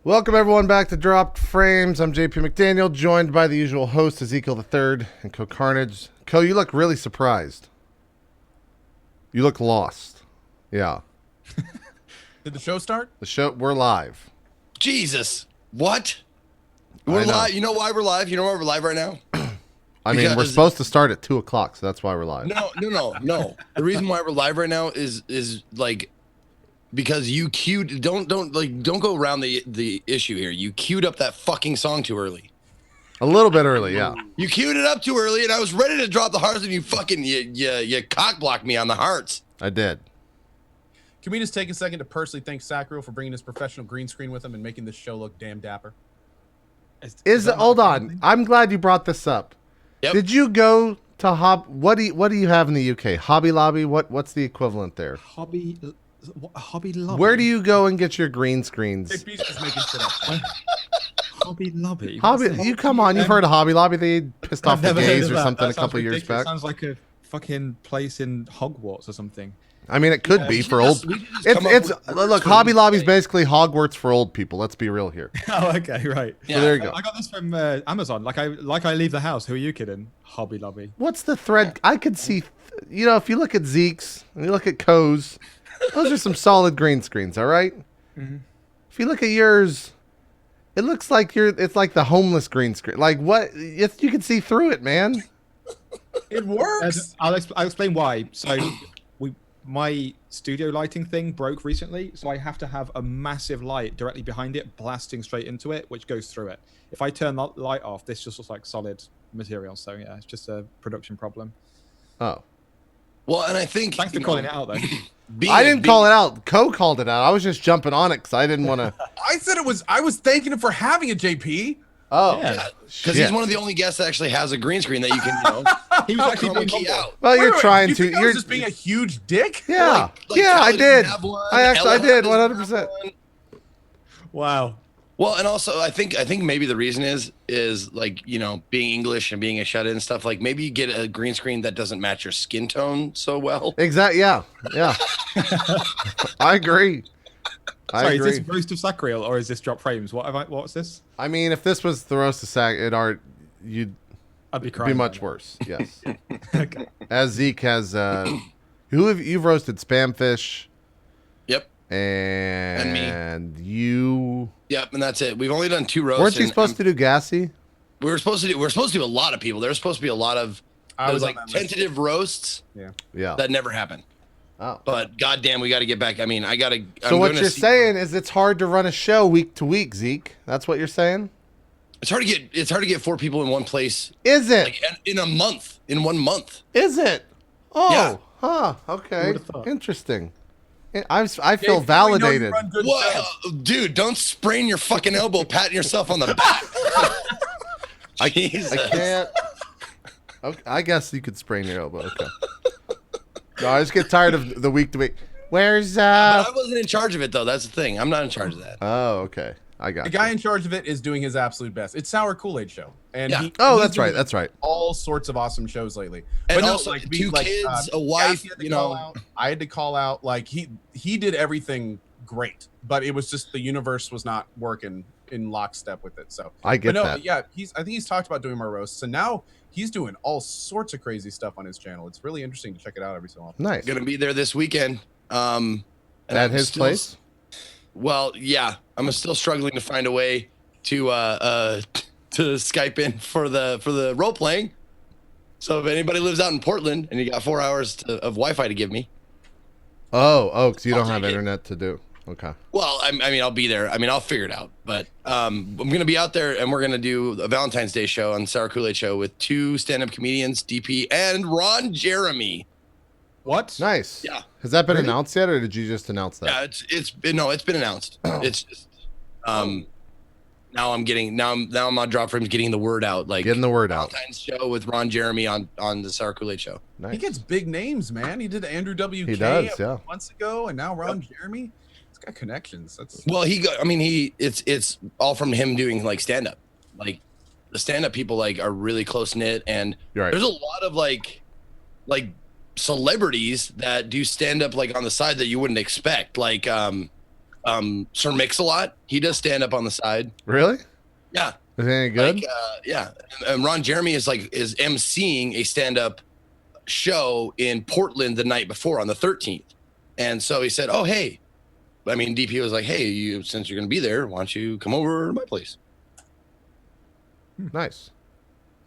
Welcome everyone back to Dropped Frames. I'm JP McDaniel, joined by the usual host Ezekiel the Third and CohhCarnage. Co, you look really surprised. You look lost. Yeah. Did the show start? We're live. Jesus. What? We're live. You know why we're live? You know why we're live right now? I mean, we're supposed to start at 2 o'clock, so that's why we're live. No. The reason why we're live right now is like because you queued. Don't go around the issue here. You queued up that fucking song too early. A little bit early, yeah. You queued it up too early, and I was ready to drop the hearts, and you cock blocked me on the hearts. I did. Can we just take a second to personally thank Sacro for bringing his professional green screen with him and making this show look damn dapper? Hold on. I'm glad you brought this up. Yep. Did you go to what do you have in the UK? Hobby Lobby? What's the equivalent there? Hobby Lobby. Where do you go and get your green screens? JP's just making shit up. Hobby Lobby. You come on, you've heard of Hobby Lobby? They pissed off the never heard gays of or that. something That a couple sounds years ridiculous. back. Sounds like a fucking place in Hogwarts or something. I mean, it could be for old. Look, Hobby Lobby's basically Hogwarts for old people. Let's be real here. Oh, okay, right. Yeah. So there you go. I got this from Amazon. Like I leave the house. Who are you kidding? Hobby Lobby. What's the thread? I could see, if you look at Zeke's and you look at Co's, those are some solid green screens. All right? Mm-hmm. If you look at yours, it looks like it's like the homeless green screen. Like what? You can see through it, man. It works. I'll explain why. So my studio lighting thing broke recently, so I have to have a massive light directly behind it, blasting straight into it, which goes through it. If I turn that light off, this just looks like solid material. So yeah, it's just a production problem. Oh. Well, and I think Thanks for calling it out, though. I didn't call it out. Co called it out. I was just jumping on it because I didn't want to. I said it was. I was thanking him for having it, JP. Oh. Yeah. because he's one of the only guests that actually has a green screen that you can, He was actually chroma being key humble. out. Well, you're Wait, trying you to. think I was You're just being a huge dick. Yeah. Like Yeah, I Tyler did. doesn't have one, I Ella did. doesn't 100%. have one. Wow. Well, and also I think maybe the reason is like, being English and being a shut-in and stuff, like maybe you get a green screen that doesn't match your skin tone so well. Exactly. Yeah. Yeah. I agree. Sorry, is this roast of Sacriel or is this drop frames? What's this? I mean, if this was the roast of sack, you'd I'd be be crying. much worse. Yes. Okay. As Zeke has, you've roasted Spamfish Yep. and you. Yep, and that's it. We've only done 2 roasts. Weren't you and supposed to do Gassy? we're supposed to do a lot of people. There was supposed to be a lot of I was like on that list. tentative roasts Yeah. that never happened. Oh. But goddamn, we got to get back. I mean, So what you're saying is it's hard to run a show week to week, Zeke. That's what you're saying? It's hard to get 4 people in one place. Is it? Like in a month, in 1 month. Is it? Oh, Yeah. huh. Okay. would've thought? Interesting. I feel JP, we know you validated. run good What, shows. dude? Don't sprain your fucking elbow, patting yourself on the back. Jesus. I can't. Okay, I guess you could sprain your elbow. Okay. No, I just get tired of the week to week. Where's But I wasn't in charge of it though. That's the thing. I'm not in charge of that. Oh, okay. I got The you. guy in charge of it is doing his absolute best. It's Sour Kool-Aid Show, and Yeah. Oh, he's that's right. doing That's right. all sorts of awesome shows lately. And But no, also like, 2 kids, a wife. Gassy had to call out. I had to call out. Like he did everything great, but it was just the universe was not working in lockstep with it. So I get but no, that. yeah, I think he's talked about doing more roasts, and now he's doing all sorts of crazy stuff on his channel. It's really interesting to check it out every so often. Nice. Gonna be there this weekend. And At I'm his still- place? Well, yeah, I'm still struggling to find a way to Skype in for the role playing. So if anybody lives out in Portland and you got 4 hours of Wi-Fi to give me, Oh, because you I'll don't have take it. internet to do. Okay. well, I mean, I'll be there. I mean, I'll figure it out. But I'm gonna be out there, and we're gonna do a Valentine's Day show on Sour Kool-Aid Show with 2 stand-up comedians, DP and Ron Jeremy. What? Nice. Yeah. Has that been Really? announced yet, or did you just announce that? Yeah, it's been announced. It's just now I'm on Drop Frames getting the word out, like Getting the word out. Valentine's show with Ron Jeremy on the Sour Kool-Aid Show. Nice. He gets big names, man. He did Andrew WK He does, yeah. months ago, and now Ron Jeremy. He's got connections. That's Well, it's all from him doing like stand up. Like the stand up people like are really close knit, and You're right. there's a lot of like celebrities that do stand up like on the side that you wouldn't expect. Like Sir Mix-a-Lot. He does stand up on the side. Really? Yeah. Is it any good? Like, yeah. And Ron Jeremy is emceeing a stand-up show in Portland the night before on the 13th. And so he said, oh, hey, I mean, DP was like, hey, since you're going to be there, why don't you come over to my place? Nice.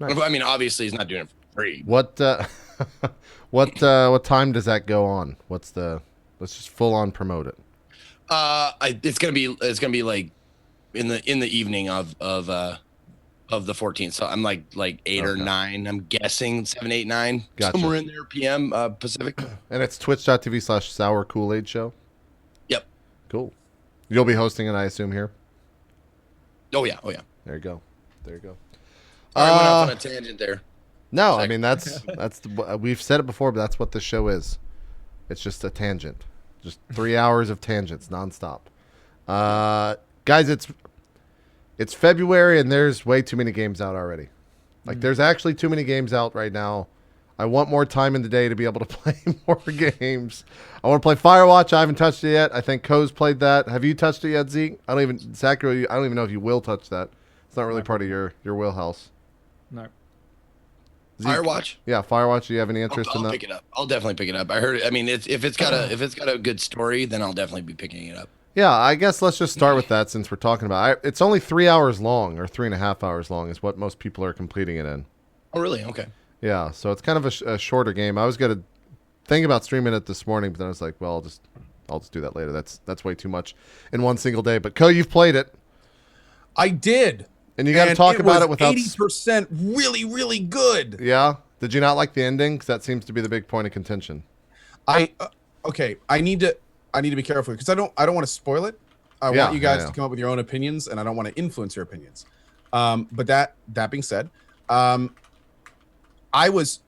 I mean, obviously he's not doing it for free. What what time does that go on? Let's just full on promote it. It's gonna be like in the evening of the 14th. So I'm like 8 or 9. I'm guessing 7, 8, 9, Gotcha. somewhere in there PM Pacific. And it's twitch.tv/Sour Kool-Aid Show. Yep. Cool. You'll be hosting it, I assume, here. Oh yeah. There you go. There you go. I went off on a tangent there. No, I mean that's we've said it before, but that's what this show is. It's just a tangent, just 3 hours of tangents nonstop. Guys, it's February and there's way too many games out already. Like there's actually too many games out right now. I want more time in the day to be able to play more games. I want to play Firewatch. I haven't touched it yet. I think Coh's played that. Have you touched it yet, Zeke? Zachary, I don't even know if you will touch that. It's not really part of your wheelhouse. No. Zeke? Firewatch. Yeah, Firewatch. Do you have any interest in I'll that? pick it up. I'll definitely pick it up. I heard it. I mean, if it's got a good story, then I'll definitely be picking it up. Yeah, I guess let's just start with that since we're talking about it. It's only 3 hours long, or 3.5 hours long is what most people are completing it in. Oh, really? Okay. Yeah, so it's kind of a shorter game. I was going to think about streaming it this morning, but then I was like, well, I'll just do that later. That's way too much in one single day. But Coh, you've played it. I did. And you got to talk about it without 80% really, really good. Yeah. Did you not like the ending? Because that seems to be the big point of contention. Okay. I need to be careful because I don't want to spoil it. I want you guys to come up with your own opinions, and I don't want to influence your opinions. But that being said, I was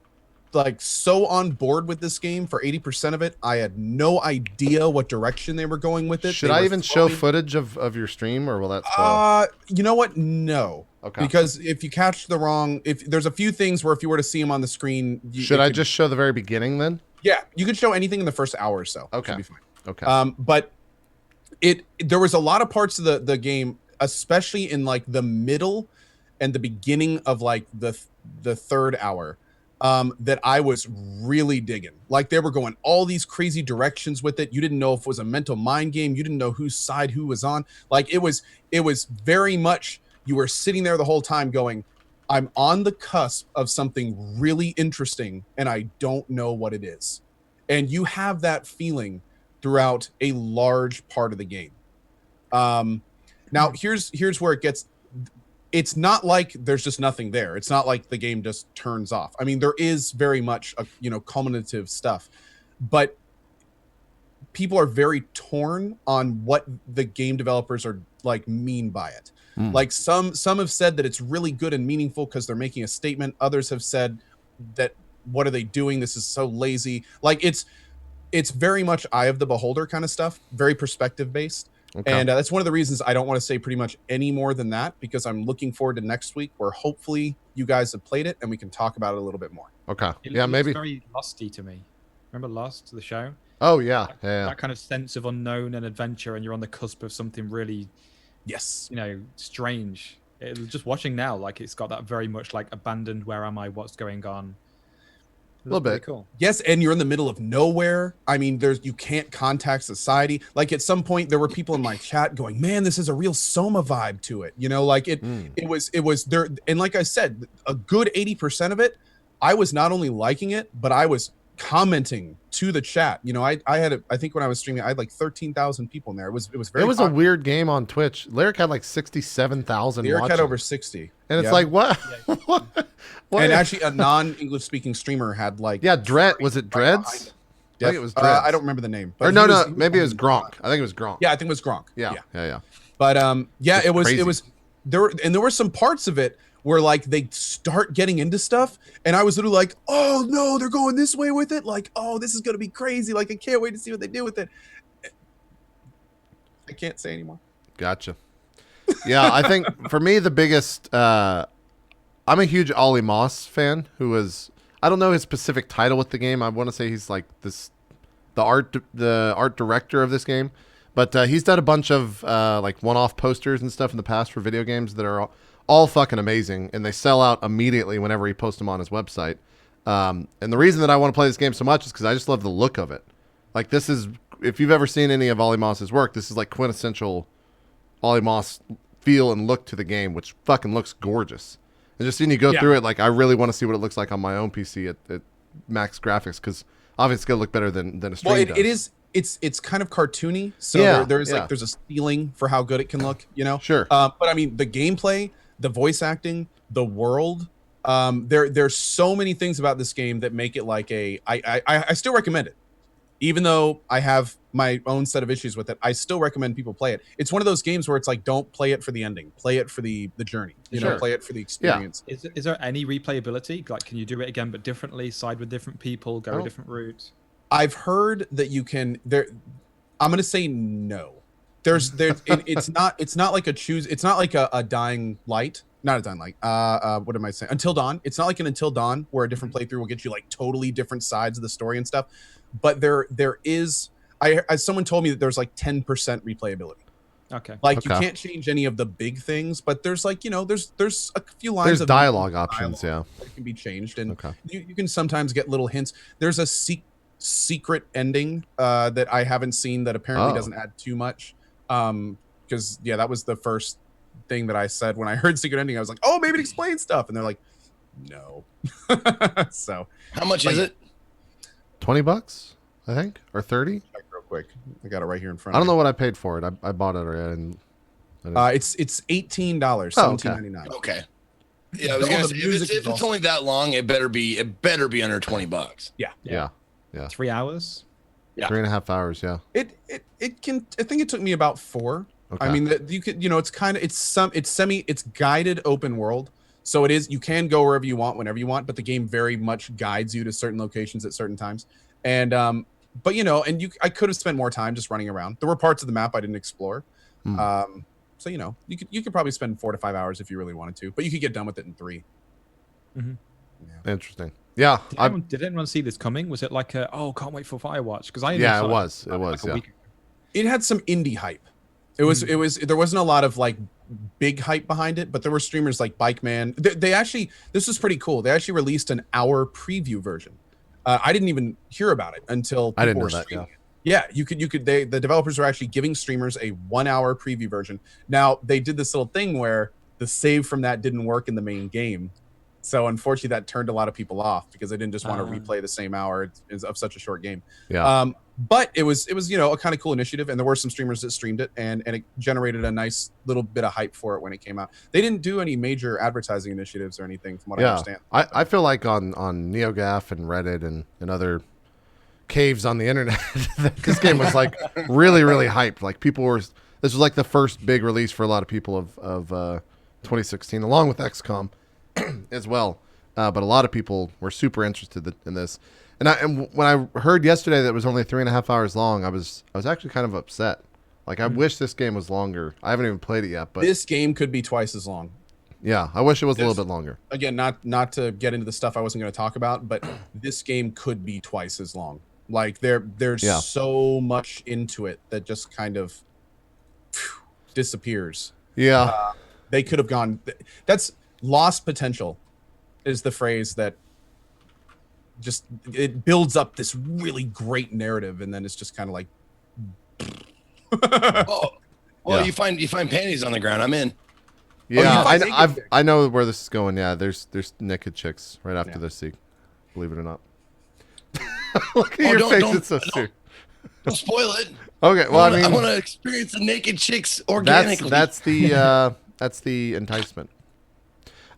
like so on board with this game for 80% of it. I had no idea what direction they were going with it. Should I even show footage of your stream, or will that spoil? You know what? No. Okay. Because if you catch the wrong, if there's a few things where if you were to see them on the screen, should I just show the very beginning then? Yeah, you could show anything in the first hour or so. Okay. Should be fine. Okay. But there was a lot of parts of the game, especially in like the middle and the beginning of like the third hour, that I was really digging. Like they were going all these crazy directions with it. You didn't know if it was a mental mind game. You didn't know whose side who was on. Like it was very much, you were sitting there the whole time going, I'm on the cusp of something really interesting and I don't know what it is. And you have that feeling throughout a large part of the game. Now here's where it gets, it's not like there's just nothing there. It's not like the game just turns off. I mean, there is very much culminative stuff, but people are very torn on what the game developers are like mean by it. Like some have said that it's really good and meaningful because they're making a statement. Others have said that what are they doing? This is so lazy. Like it's very much eye of the beholder kind of stuff, very perspective based. Okay. And that's one of the reasons I don't want to say pretty much any more than that, because I'm looking forward to next week where hopefully you guys have played it and we can talk about it a little bit more. Okay. It yeah, maybe. It's very Lusty to me. Remember Lust, the show? Oh, yeah. Yeah. That kind of sense of unknown and adventure, and you're on the cusp of something really, yes, strange. Just watching now, like it's got that very much like abandoned. Where am I? What's going on? A little bit. Cool. Yes, and you're in the middle of nowhere. I mean, you can't contact society. Like at some point, there were people in my chat going, "Man, this is a real Soma vibe to it." Like it was there. And like I said, a good 80% of it, I was not only liking it, but I was commenting to the chat. I think when I was streaming, I had like 13,000 people in there. It was very. It was a weird game on Twitch. Lyric had like 67,000. Lyric had over 60, and it's like what? What? And actually, a non-English speaking streamer had like was it Dreads? Yeah, I think it was Dreads. I don't remember the name. But no, maybe it was Gronk. I think it was Gronk. Yeah, I think it was Gronk. Yeah. But it was crazy. it was there were some parts of it where like they start getting into stuff, and I was literally like, oh no, they're going this way with it. Like, oh, this is gonna be crazy. Like, I can't wait to see what they do with it. I can't say anymore. Gotcha. Yeah, I think for me the biggest. I'm a huge Ollie Moss fan. I don't know his specific title with the game. I want to say he's like the art director of this game, But he's done a bunch of like one-off posters and stuff in the past for video games that are all fucking amazing, and they sell out immediately whenever he posts them on his website. And the reason that I want to play this game so much is because I just love the look of it. Like, this is, if you've ever seen any of Ollie Moss's work, this is like quintessential Ollie Moss feel and look to the game, which fucking looks gorgeous. And just seeing you go through it, like, I really want to see what it looks like on my own PC at max graphics, because obviously it's gonna look better than a stream does. It is. It's kind of cartoony, so there's a ceiling for how good it can look, you know. Sure. But I mean, the gameplay, the voice acting, the world. There's so many things about this game that make it like I still recommend it. Even though I have my own set of issues with it, I still recommend people play it. It's one of those games where it's like, don't play it for the ending, play it for the journey. You know, play it for the experience. Is there any replayability? Like, can you do it again but differently, side with different people, go a different route? I've heard that you can. I'm gonna say no. It's not like a dying light. Not a dying light. What am I saying? Until Dawn. It's not like an Until Dawn where a different playthrough will get you like totally different sides of the story and stuff. But there is. As someone told me that there's like 10% replayability. Okay. Like you can't change any of the big things, but there's like, you know, there's a few lines There's of dialogue options, that can be changed, and you can sometimes get little hints. There's a secret ending that I haven't seen that apparently doesn't add too much. Because that was the first thing that I said when I heard secret ending. I was like, oh, maybe it explains stuff, and they're like, no. So how much is it? $20, I think, or 30. Check real quick. I got it right here in front. I don't know what I paid for it. I bought it already. It's $18, $17.99. Okay. Yeah, I was gonna say, if it's only that long, it better be under $20. Yeah. 3 hours. Yeah. 3.5 hours. Yeah. It can. I think it took me about 4. Okay. I mean, you could, you know, it's guided open world. So it is, you can go wherever you want, whenever you want, but the game very much guides you to certain locations at certain times. And, but you know, I could have spent more time just running around. There were parts of the map I didn't explore. So, you know, you could probably spend 4 to 5 hours if you really wanted to, but you could get done with it in 3. Mm-hmm. Yeah. Interesting. Yeah. Did anyone see this coming? Was it like can't wait for Firewatch? Because it was. It had some indie hype. There wasn't a lot of like big hype behind it, but there were streamers like Bike Man. They actually, this was pretty cool. They actually released an hour preview version. I didn't even hear about it until I didn't know that. Yeah, the developers are actually giving streamers a 1 hour preview version. Now they did this little thing where the save from that didn't work in the main game. So unfortunately that turned a lot of people off because they didn't just want to replay the same hour of such a short game. Yeah. But it was, you know, a kind of cool initiative, and there were some streamers that streamed it, and it generated a nice little bit of hype for it when it came out. They didn't do any major advertising initiatives or anything from what I understand. I feel like on NeoGAF and Reddit and other caves on the internet, this game was like really, really hyped. Like this was like the first big release for a lot of people of 2016, along with XCOM as well. But a lot of people were super interested in this. And when I heard yesterday that it was only 3.5 hours long, I was actually kind of upset. Like, I wish this game was longer. I haven't even played it yet, but this game could be twice as long. Yeah, I wish it was a little bit longer. Again, not to get into the stuff I wasn't going to talk about, but this game could be twice as long. Like there's so much into it that just kind of disappears. Yeah. They could have gone. That's lost potential is the phrase that just, it builds up this really great narrative, and then it's just kind of like you find panties on the ground, I'm in. Yeah, I know where this is going. Yeah, there's naked chicks right after this scene, believe it or not. Look at your face, it's so serious. Don't spoil it. Okay, well, I want to experience the naked chicks organically. That's the enticement.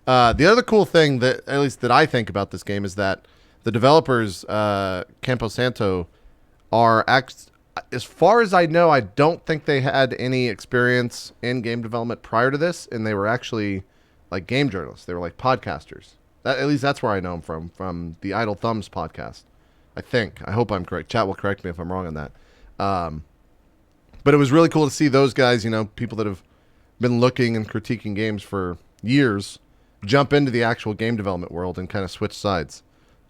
The other cool thing that, at least that I think about this game, is that the developers, Campo Santo, as far as I know, I don't think they had any experience in game development prior to this, and they were actually like game journalists. They were like podcasters. At least that's where I know them from the Idle Thumbs podcast. I think. I hope I'm correct. Chat will correct me if I'm wrong on that. But it was really cool to see those guys, you know, people that have been looking and critiquing games for years, jump into the actual game development world and kind of switch sides.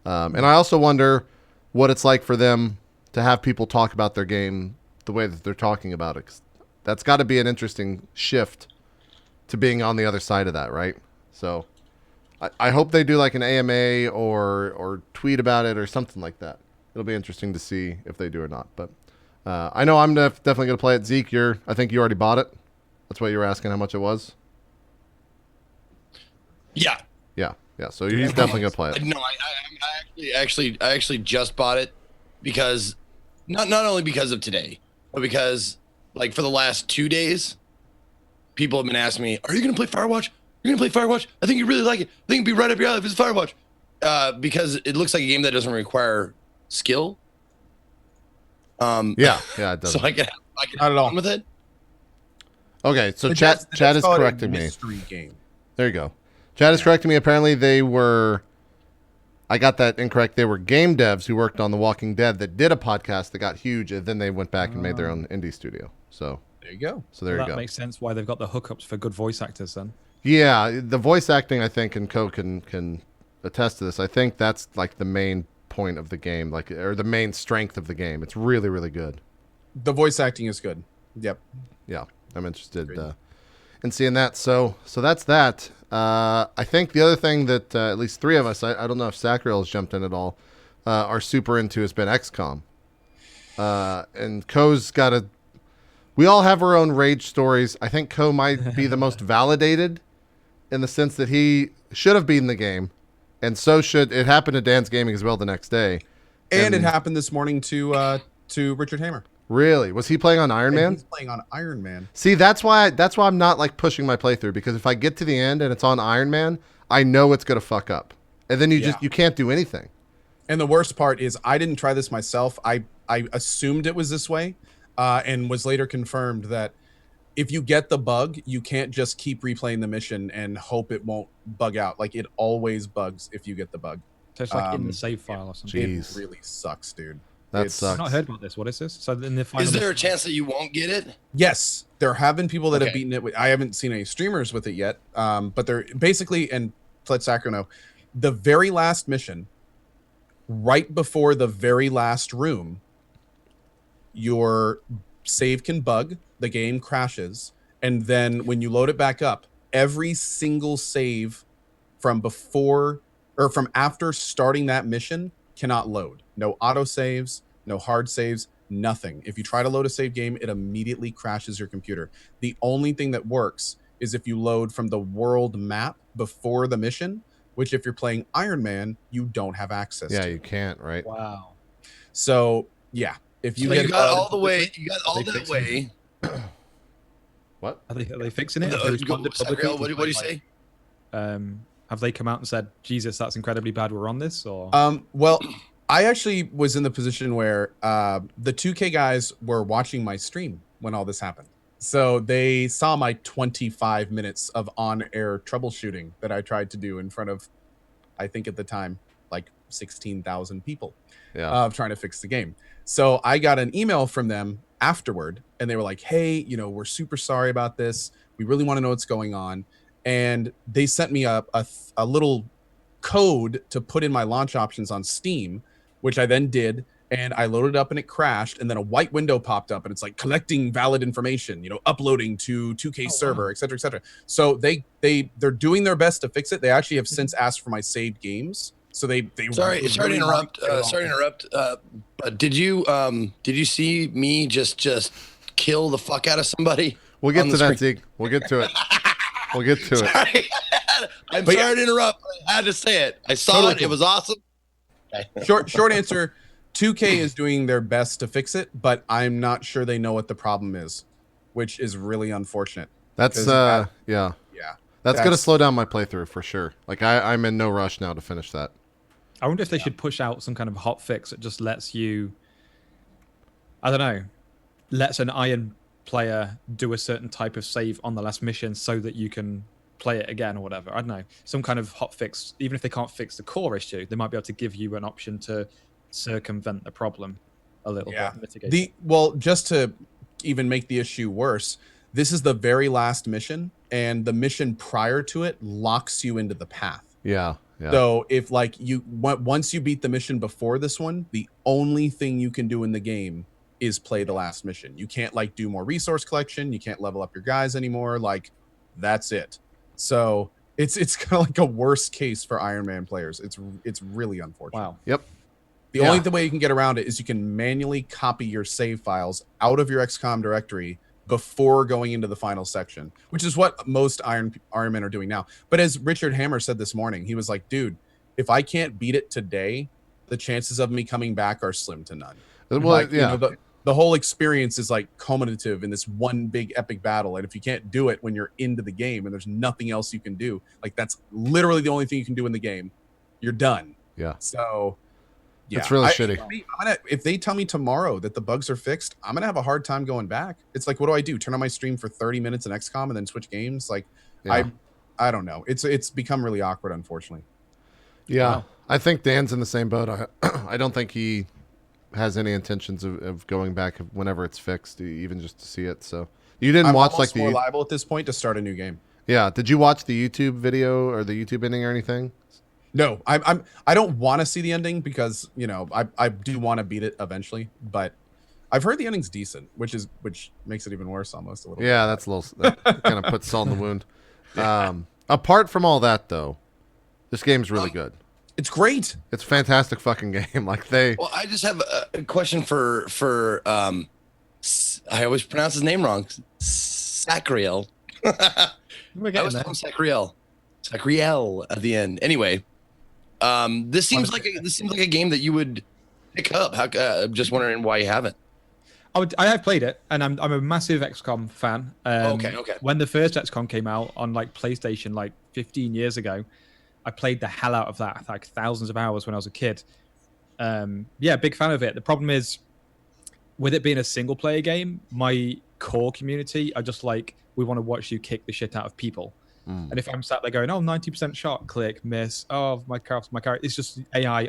And I also wonder what it's like for them to have people talk about their game the way that they're talking about it. 'Cause that's got to be an interesting shift to being on the other side of that, right? So I hope they do like an AMA or tweet about it or something like that. It'll be interesting to see if they do or not. But I know I'm definitely going to play it. Zeke, I think you already bought it. That's what you were asking how much it was. Yeah. Yeah. So he's definitely going to play it. No, I actually just bought it because not only because of today, but because like for the last 2 days, people have been asking me, "Are you going to play Firewatch? You're going to play Firewatch? I think you really like it. I think it'd be right up your alley if it's Firewatch." Because it looks like a game that doesn't require skill. Yeah, it does. So I can Not at all. fun with it. Okay, so But chat that's is called a correcting me. mystery game. There you go. Chad is correcting me. Apparently they were, I got that incorrect. They were game devs who worked on The Walking Dead that did a podcast that got huge, and then they went back and made their own indie studio. So There you go. there you That go. makes sense why they've got the hookups for good voice actors then. Yeah, the voice acting, I think, and Co can attest to this. I think that's like the main point of the game, like, or the main strength of the game. It's really, really good. The voice acting is good. Yep. Yeah, I'm interested Agreed. in seeing that. So that's that. I think the other thing that at least three of us, I don't know if Sacriel has jumped in at all, are super into has been XCOM. And Co's got a... We all have our own rage stories. I think Co might be the most validated in the sense that he should have beaten the game. And so should... It happened to Dan's Gaming as well the next day. And it happened this morning to Richard Hammer. Really? Was he playing on Iron And Man? he's playing on Iron Man. See, that's why I'm not like pushing my playthrough, because if I get to the end and it's on Iron Man, I know it's gonna fuck up, and then you can't do anything. And the worst part is I didn't try this myself. I assumed it was this way, and was later confirmed that if you get the bug, you can't just keep replaying the mission and hope it won't bug out. Like, it always bugs if you get the bug. So it's like in the save file or something. Jeez. It really sucks, dude. That It's- sucks. I've not heard about this. What is this? So in the final Is there a chance that you won't get it? Yes, there have been people that have Okay. beaten it. I haven't seen any streamers with it yet, but they're basically, and let Sacro know, the very last mission, right before the very last room, your save can bug, the game crashes, and then when you load it back up, every single save from before or from after starting that mission cannot load. No auto saves, no hard saves, nothing. If you try to load a save game, it immediately crashes your computer. The only thing that works is if you load from the world map before the mission, which if you're playing Iron Man, you don't have access Yeah, to. you can't, right? Wow. So, yeah, if you So get you got all the way. You got all They that fixed way. What? Are they fixing it? Have they responded publicly? Sacriel, what do you say? Have they come out and said, "Jesus, that's incredibly bad. We're on this"? Or Well, I actually was in the position where the 2K guys were watching my stream when all this happened. So they saw my 25 minutes of on-air troubleshooting that I tried to do in front of, I think at the time, like 16,000 people Yeah. of trying to fix the game. So I got an email from them afterward, and they were like, "Hey, we're super sorry about this. We really want to know what's going on." And they sent me a little code to put in my launch options on Steam, which I then did, and I loaded up and it crashed, and then a white window popped up and it's like collecting valid information, uploading to 2K server, et cetera, et cetera. So they're doing their best to fix it. They actually have since asked for my saved games. So they Sorry to really interrupt. want to Sorry to interrupt. But did you see me just kill the fuck out of somebody? We'll get on to the that, screen? Zeke. We'll get to it. We'll get to it. Sorry. I'm But sorry to interrupt. But I had to say it. I saw Totally it. cool. It was awesome. Short answer, 2K is doing their best to fix it, but I'm not sure they know what the problem is, which is really unfortunate. That's Because yeah. Yeah. That's gonna slow down my playthrough for sure. Like I'm in no rush now to finish that. I wonder if they should push out some kind of hot fix that just lets you, I don't know, lets an Iron player do a certain type of save on the last mission so that you can play it again or whatever. I don't know, some kind of hot fix. Even if they can't fix the core issue, they might be able to give you an option to circumvent the problem a little bit, mitigate. Well, just to even make the issue worse, this is the very last mission, and the mission prior to it locks you into the path. Yeah. Yeah. So if like once you beat the mission before this one, the only thing you can do in the game is play the last mission. You can't like do more resource collection. You can't level up your guys anymore. Like that's it. So it's kind of like a worst case for Iron Man players. It's really unfortunate. Wow. Yep. The only way you can get around it is you can manually copy your save files out of your XCOM directory before going into the final section, which is what most Iron Men are doing now. But as Richard Hammer said this morning, he was like, dude, if I can't beat it today, the chances of me coming back are slim to none. Well, Like, yeah. you know, the whole experience is like cumulative in this one big epic battle. And if you can't do it when you're into the game and there's nothing else you can do, like that's literally the only thing you can do in the game, you're done. Yeah. So yeah, it's really shitty. If they tell me tomorrow that the bugs are fixed, I'm gonna have a hard time going back. It's like, what do? Turn on my stream for 30 minutes in XCOM and then switch games? Like, Yeah. I don't know. It's become really awkward, unfortunately. Yeah. Wow. I think Dan's in the same boat. I don't think he has any intentions of going back whenever it's fixed, even just to see it. So you didn't I'm watch almost like more the liable at this point to start a new game. Yeah. Did you watch the YouTube video or the YouTube ending or anything? No, I don't want to see the ending because, you know, I do want to beat it eventually, but I've heard the ending's decent, which makes it even worse almost a little Yeah, bit. that's a little that kind of puts salt in the wound. Apart from all that though, this game's really good. It's great. It's a fantastic fucking game. Like Well, I just have a question for I always pronounce his name wrong. Sacriel. We're I getting was there. calling Sacriel. Sacriel at the end. Anyway, this seems like a game that you would pick up. I'm just wondering why you haven't. I have played it, and I'm a massive XCOM fan. Okay. When the first XCOM came out on like PlayStation, like 15 years ago, I played the hell out of that, like thousands of hours when I was a kid. Yeah, big fan of it. The problem is, with it being a single player game, my core community are just like, we want to watch you kick the shit out of people. And if I'm sat there going, oh, 90% shot, click, miss, oh, my character, it's just AI,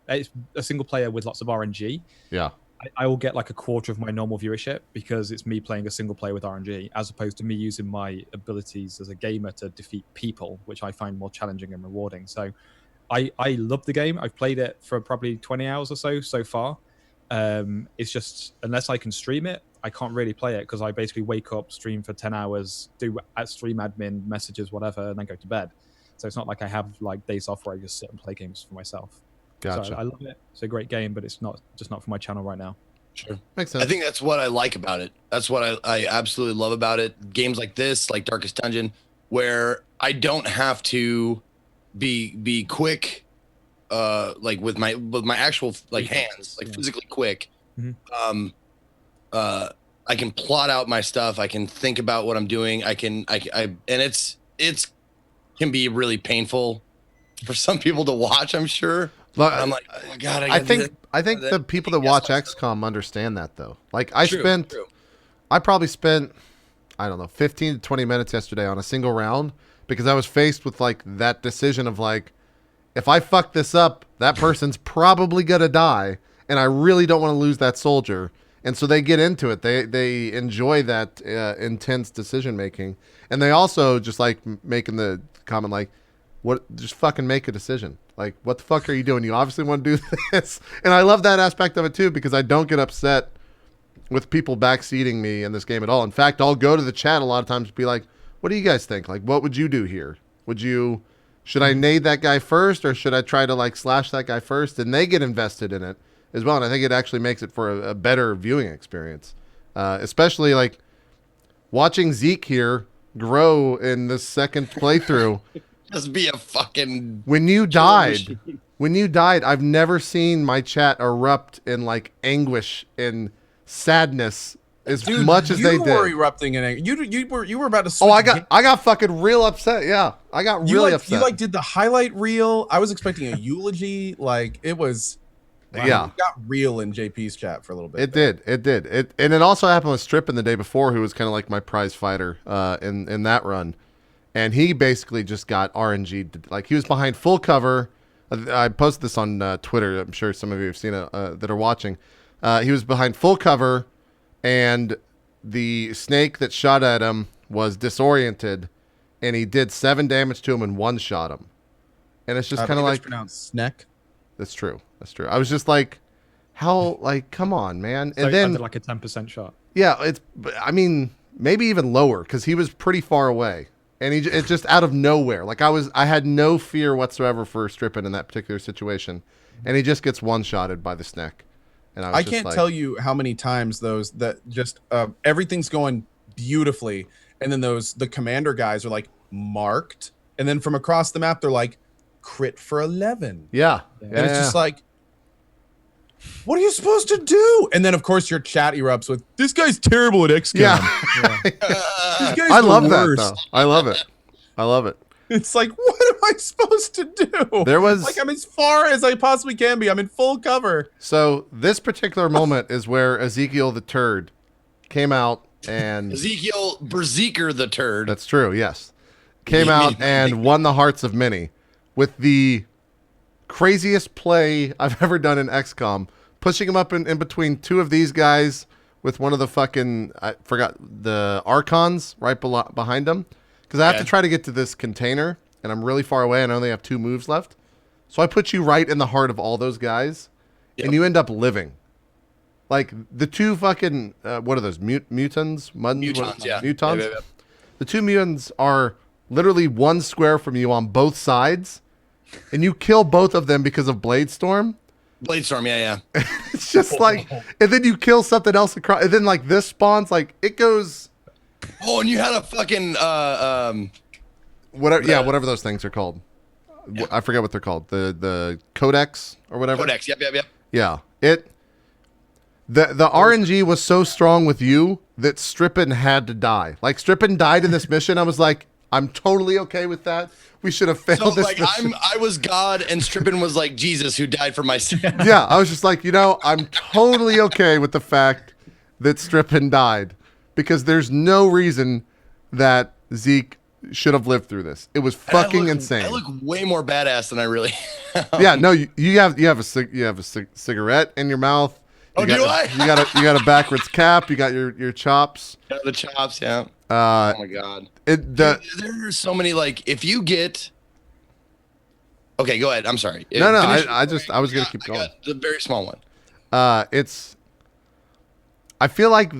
it's a single player with lots of RNG. Yeah. I will get like a quarter of my normal viewership because it's me playing a single player with RNG, as opposed to me using my abilities as a gamer to defeat people, which I find more challenging and rewarding. So I love the game. I've played it for probably 20 hours or so far. It's just, unless I can stream it, I can't really play it because I basically wake up, stream for 10 hours, do stream admin, messages, whatever, and then go to bed. So it's not like I have like days off where I just sit and play games for myself. Gotcha. So I love it. It's a great game, but it's not for my channel right now. Sure. Makes sense. I think that's what I like about it. That's what I absolutely love about it. Games like this, like Darkest Dungeon, where I don't have to be quick, like with my actual like hands, like physically quick. Mhm. I can plot out my stuff. I can think about what I'm doing. And it's can be really painful for some people to watch, I'm sure. I'm like, oh my God, I think the people that watch XCOM understand that though. Like I probably spent, I don't know, 15 to 20 minutes yesterday on a single round because I was faced with like that decision of like, if I fuck this up, that person's probably gonna die, and I really don't want to lose that soldier. And so they get into it. They enjoy that intense decision making, and they also just like making the comment like, "What? Just fucking make a decision. Like, what the fuck are you doing? You obviously want to do this." And I love that aspect of it too because I don't get upset with people backseating me in this game at all. In fact, I'll go to the chat a lot of times and be like, "What do you guys think? Like, what would you do here? Should I nade that guy first, or should I try to like slash that guy first?" And they get invested in it as well. And I think it actually makes it for a better viewing experience, especially like watching Zeke here grow in this second playthrough. Just be a fucking. When you died, I've never seen my chat erupt in like anguish and sadness as much as they did. You were erupting in anger. You were about to. Oh, I got fucking real upset. Yeah, I got really upset. You like did the highlight reel. I was expecting a eulogy. Like it was. Wow, yeah, it got real in JP's chat for a little bit. It did. And it also happened with Strippin the day before, who was kind of like my prize fighter in that run, and he basically just got RNG'd. Like he was behind full cover. I posted this on Twitter. I'm sure some of you have seen it that are watching. He was behind full cover, and the snake that shot at him was disoriented, and he did 7 damage to him and one shot him. And it's just kind of like pronounced snack. That's true. I was just like, How, like, come on, man. So And then, under like a 10% shot. yeah, I mean, maybe even lower because he was pretty far away. And it's just out of nowhere. Like, I had no fear whatsoever for Strippin in that particular situation. And he just gets one-shotted by the snack. And I can't tell you how many times those that just everything's going beautifully, and then the commander guys are like marked, and then from across the map they're like crit for 11. Yeah. And it's just like, what are you supposed to do? And then of course your chat erupts with, this guy's terrible at XCOM. Yeah. This guy's I the love that, worst. though. I love it. I love it. It's like, what am I supposed to do? There was like, I'm as far as I possibly can be. I'm in full cover. So this particular moment is where Ezekiel the Turd came out and Ezekiel Berserker the Turd. that's true, yes. Came out and won the hearts of many with the craziest play I've ever done in XCOM, pushing him up in between two of these guys with one of the fucking, I forgot, the Archons right behind him. Because I have to try to get to this container, and I'm really far away, and I only have 2 moves left. So I put you right in the heart of all those guys, and you end up living. Like, the 2 fucking, what are those, mutants? Mutants, yeah. Mutants? Yeah. The 2 mutants are literally 1 square from you on both sides, and you kill both of them because of Blade Storm. Bladestorm, yeah. It's just like, and then you kill something else across, and then like this spawns, like, it goes... Oh, and you had a fucking whatever those things are called. Yeah. I forget what they're called. The Codex or whatever. Codex, yep. Yeah. The RNG was so strong with you that Strippin had to die. Like, Strippin died in this mission. I was like, I'm totally okay with that. We should have failed this mission. I was God and Strippin was like Jesus who died for my sin. Yeah, I was just like, I'm totally okay with the fact that Strippin died. Because there's no reason that Zeke should have lived through this. It was fucking insane. I look way more badass than I really am. Yeah, no, you have a cigarette in your mouth. Oh, do I? You got a backwards cap. You got your chops. Yeah, the chops, yeah. Oh my god. There's so many, like, if you get. Okay, go ahead. I'm sorry. No, I was gonna keep going. The very small one. I feel like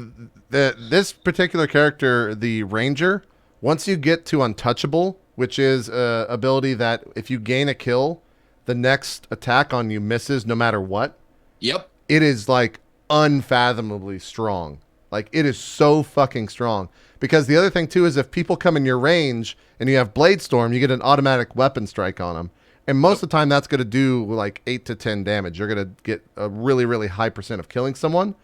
this particular character, the Ranger, once you get to Untouchable, which is an ability that if you gain a kill, the next attack on you misses no matter what. Yep. It is like unfathomably strong. Like, it is so fucking strong. Because the other thing too is if people come in your range and you have Blade Storm, you get an automatic weapon strike on them. And most of the time that's going to do like 8 to 10 damage. You're going to get a really, really high % of killing someone.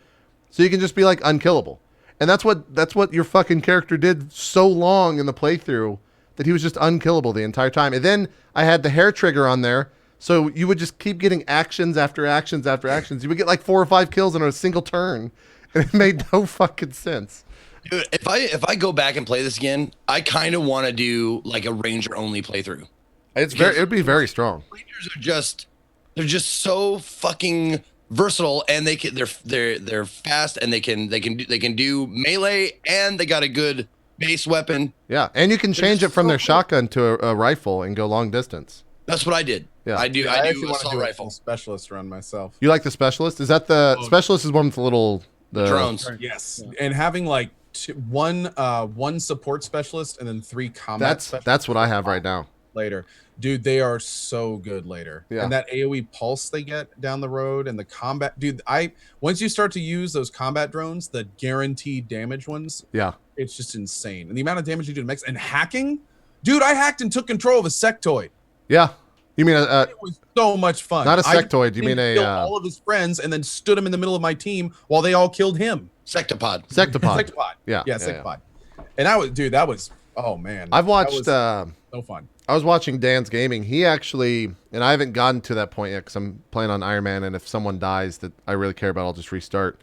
So you can just be like unkillable. And that's what your fucking character did so long in the playthrough, that he was just unkillable the entire time. And then I had the hair trigger on there, so you would just keep getting actions after actions after actions. You would get like 4 or 5 kills in a single turn, and it made no fucking sense. Dude, if I go back and play this again, I kind of want to do like a Ranger only playthrough. It would be very strong. Rangers are they're just so fucking versatile, and they're fast, and they can do melee, and they got a good base weapon. Yeah, and you can change it from their shotgun to a rifle and go long distance. That's what I did. Yeah, I do actually want to assault do a rifle. full specialist run myself. You like the specialist? Is that the specialist? Is one with the drones? Yes, and having like one support specialist and then 3 combat. That's what I have right now. Later, dude, they are so good later. Yeah. And that AoE pulse they get down the road, and the combat, dude. Once you start to use those combat drones, the guaranteed damage ones, Yeah, it's just insane. And the amount of damage you do to mix and hacking, dude. I hacked and took control of a sectoid. yeah. You mean It was so much fun. not a sectoid? You mean killed all of his friends and then stood him in the middle of my team while they all killed him. Sectopod. Sectopod? Yeah, Sectopod. And that was oh man. I've watched. So fun. I was watching Dan's Gaming. He actually, and I haven't gotten to that point yet because I'm playing on Iron Man, and if someone dies that I really care about, I'll just restart.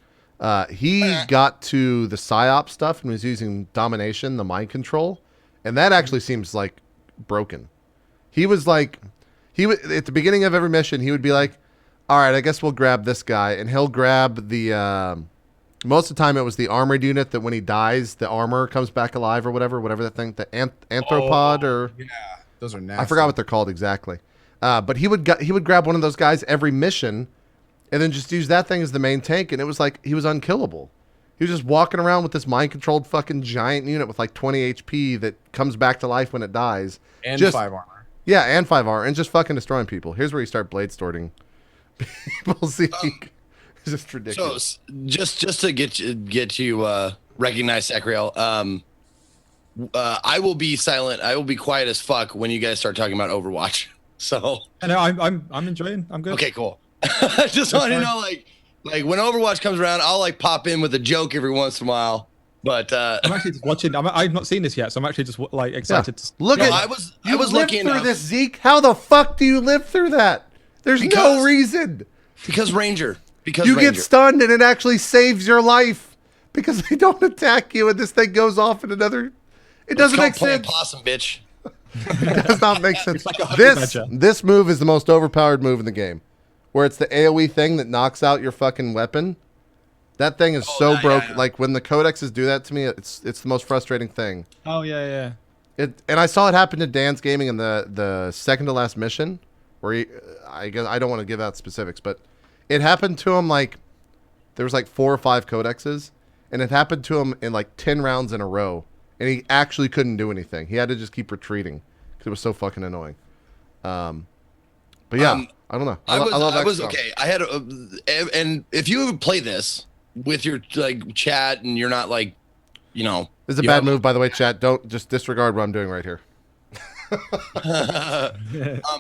He got to the PSYOP stuff and was using domination, the mind control, and that actually seems like broken. He was like, at the beginning of every mission, he would be like, all right, I guess we'll grab this guy, and he'll grab the, most of the time it was the armored unit that when he dies, the armor comes back alive or whatever that thing, the anthropod or... Yeah. Those are nasty. I forgot what they're called exactly. But he would grab one of those guys every mission, and then just use that thing as the main tank, and it was like he was unkillable. He was just walking around with this mind-controlled fucking giant unit with like 20 HP that comes back to life when it dies. And just, 5 armor. Yeah, and 5 armor, and just fucking destroying people. Here's where you start blade storting people. See, it's just ridiculous. So just to get you recognize Sacriel, I will be silent. I will be quiet as fuck when you guys start talking about Overwatch. So And I'm enjoying. I'm good. okay, cool. I just want to know, like when Overwatch comes around, I'll like pop in with a joke every once in a while. But I'm actually just watching. I've not seen this yet, so I'm actually just like excited to Look no, at I was lived lucky through enough this, Zeke. How the fuck do you live through that? There's no Because- reason. because Ranger. Because You Ranger. get stunned and it actually saves your life because they don't attack you and this thing goes off in another. It doesn't make It's called playing sense. possum, bitch. It does not make sense. like a honey badger. This move is the most overpowered move in the game, where it's the AOE thing that knocks out your fucking weapon. That thing is so yeah, broke. yeah. Like when the codexes do that to me, it's the most frustrating thing. Oh yeah. And I saw it happen to Dan's Gaming in the second to last mission, where he, I guess I don't want to give out specifics, but it happened to him like there was like 4 or 5 codexes, and it happened to him in like 10 rounds in a row, and he actually couldn't do anything. He had to just keep retreating because it was so fucking annoying. But yeah, I don't know. I love I was XCOM. okay. I had and if you play this with your like chat and you're not like, you know, This is a you bad have- move, by the way, chat. Don't just disregard what I'm doing right here.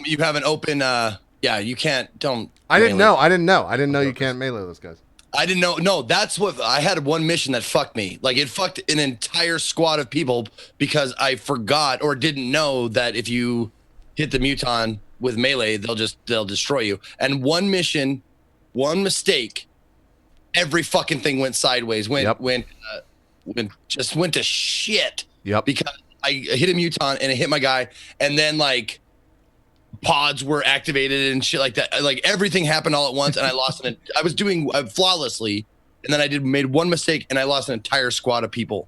you have an open. Yeah, you can't. Don't. I didn't melee. know. I didn't know you can't melee those guys. I didn't know. No, that's what I had one mission that fucked me. Like it fucked an entire squad of people because I forgot or didn't know that if you hit the muton with melee, they'll destroy you. And one mission, one mistake, every fucking thing went sideways. Went to shit. Yep. Because I hit a muton and it hit my guy, and then like pods were activated and shit like that. Like everything happened all at once, and I lost I was doing flawlessly, and then I made one mistake, and I lost an entire squad of people.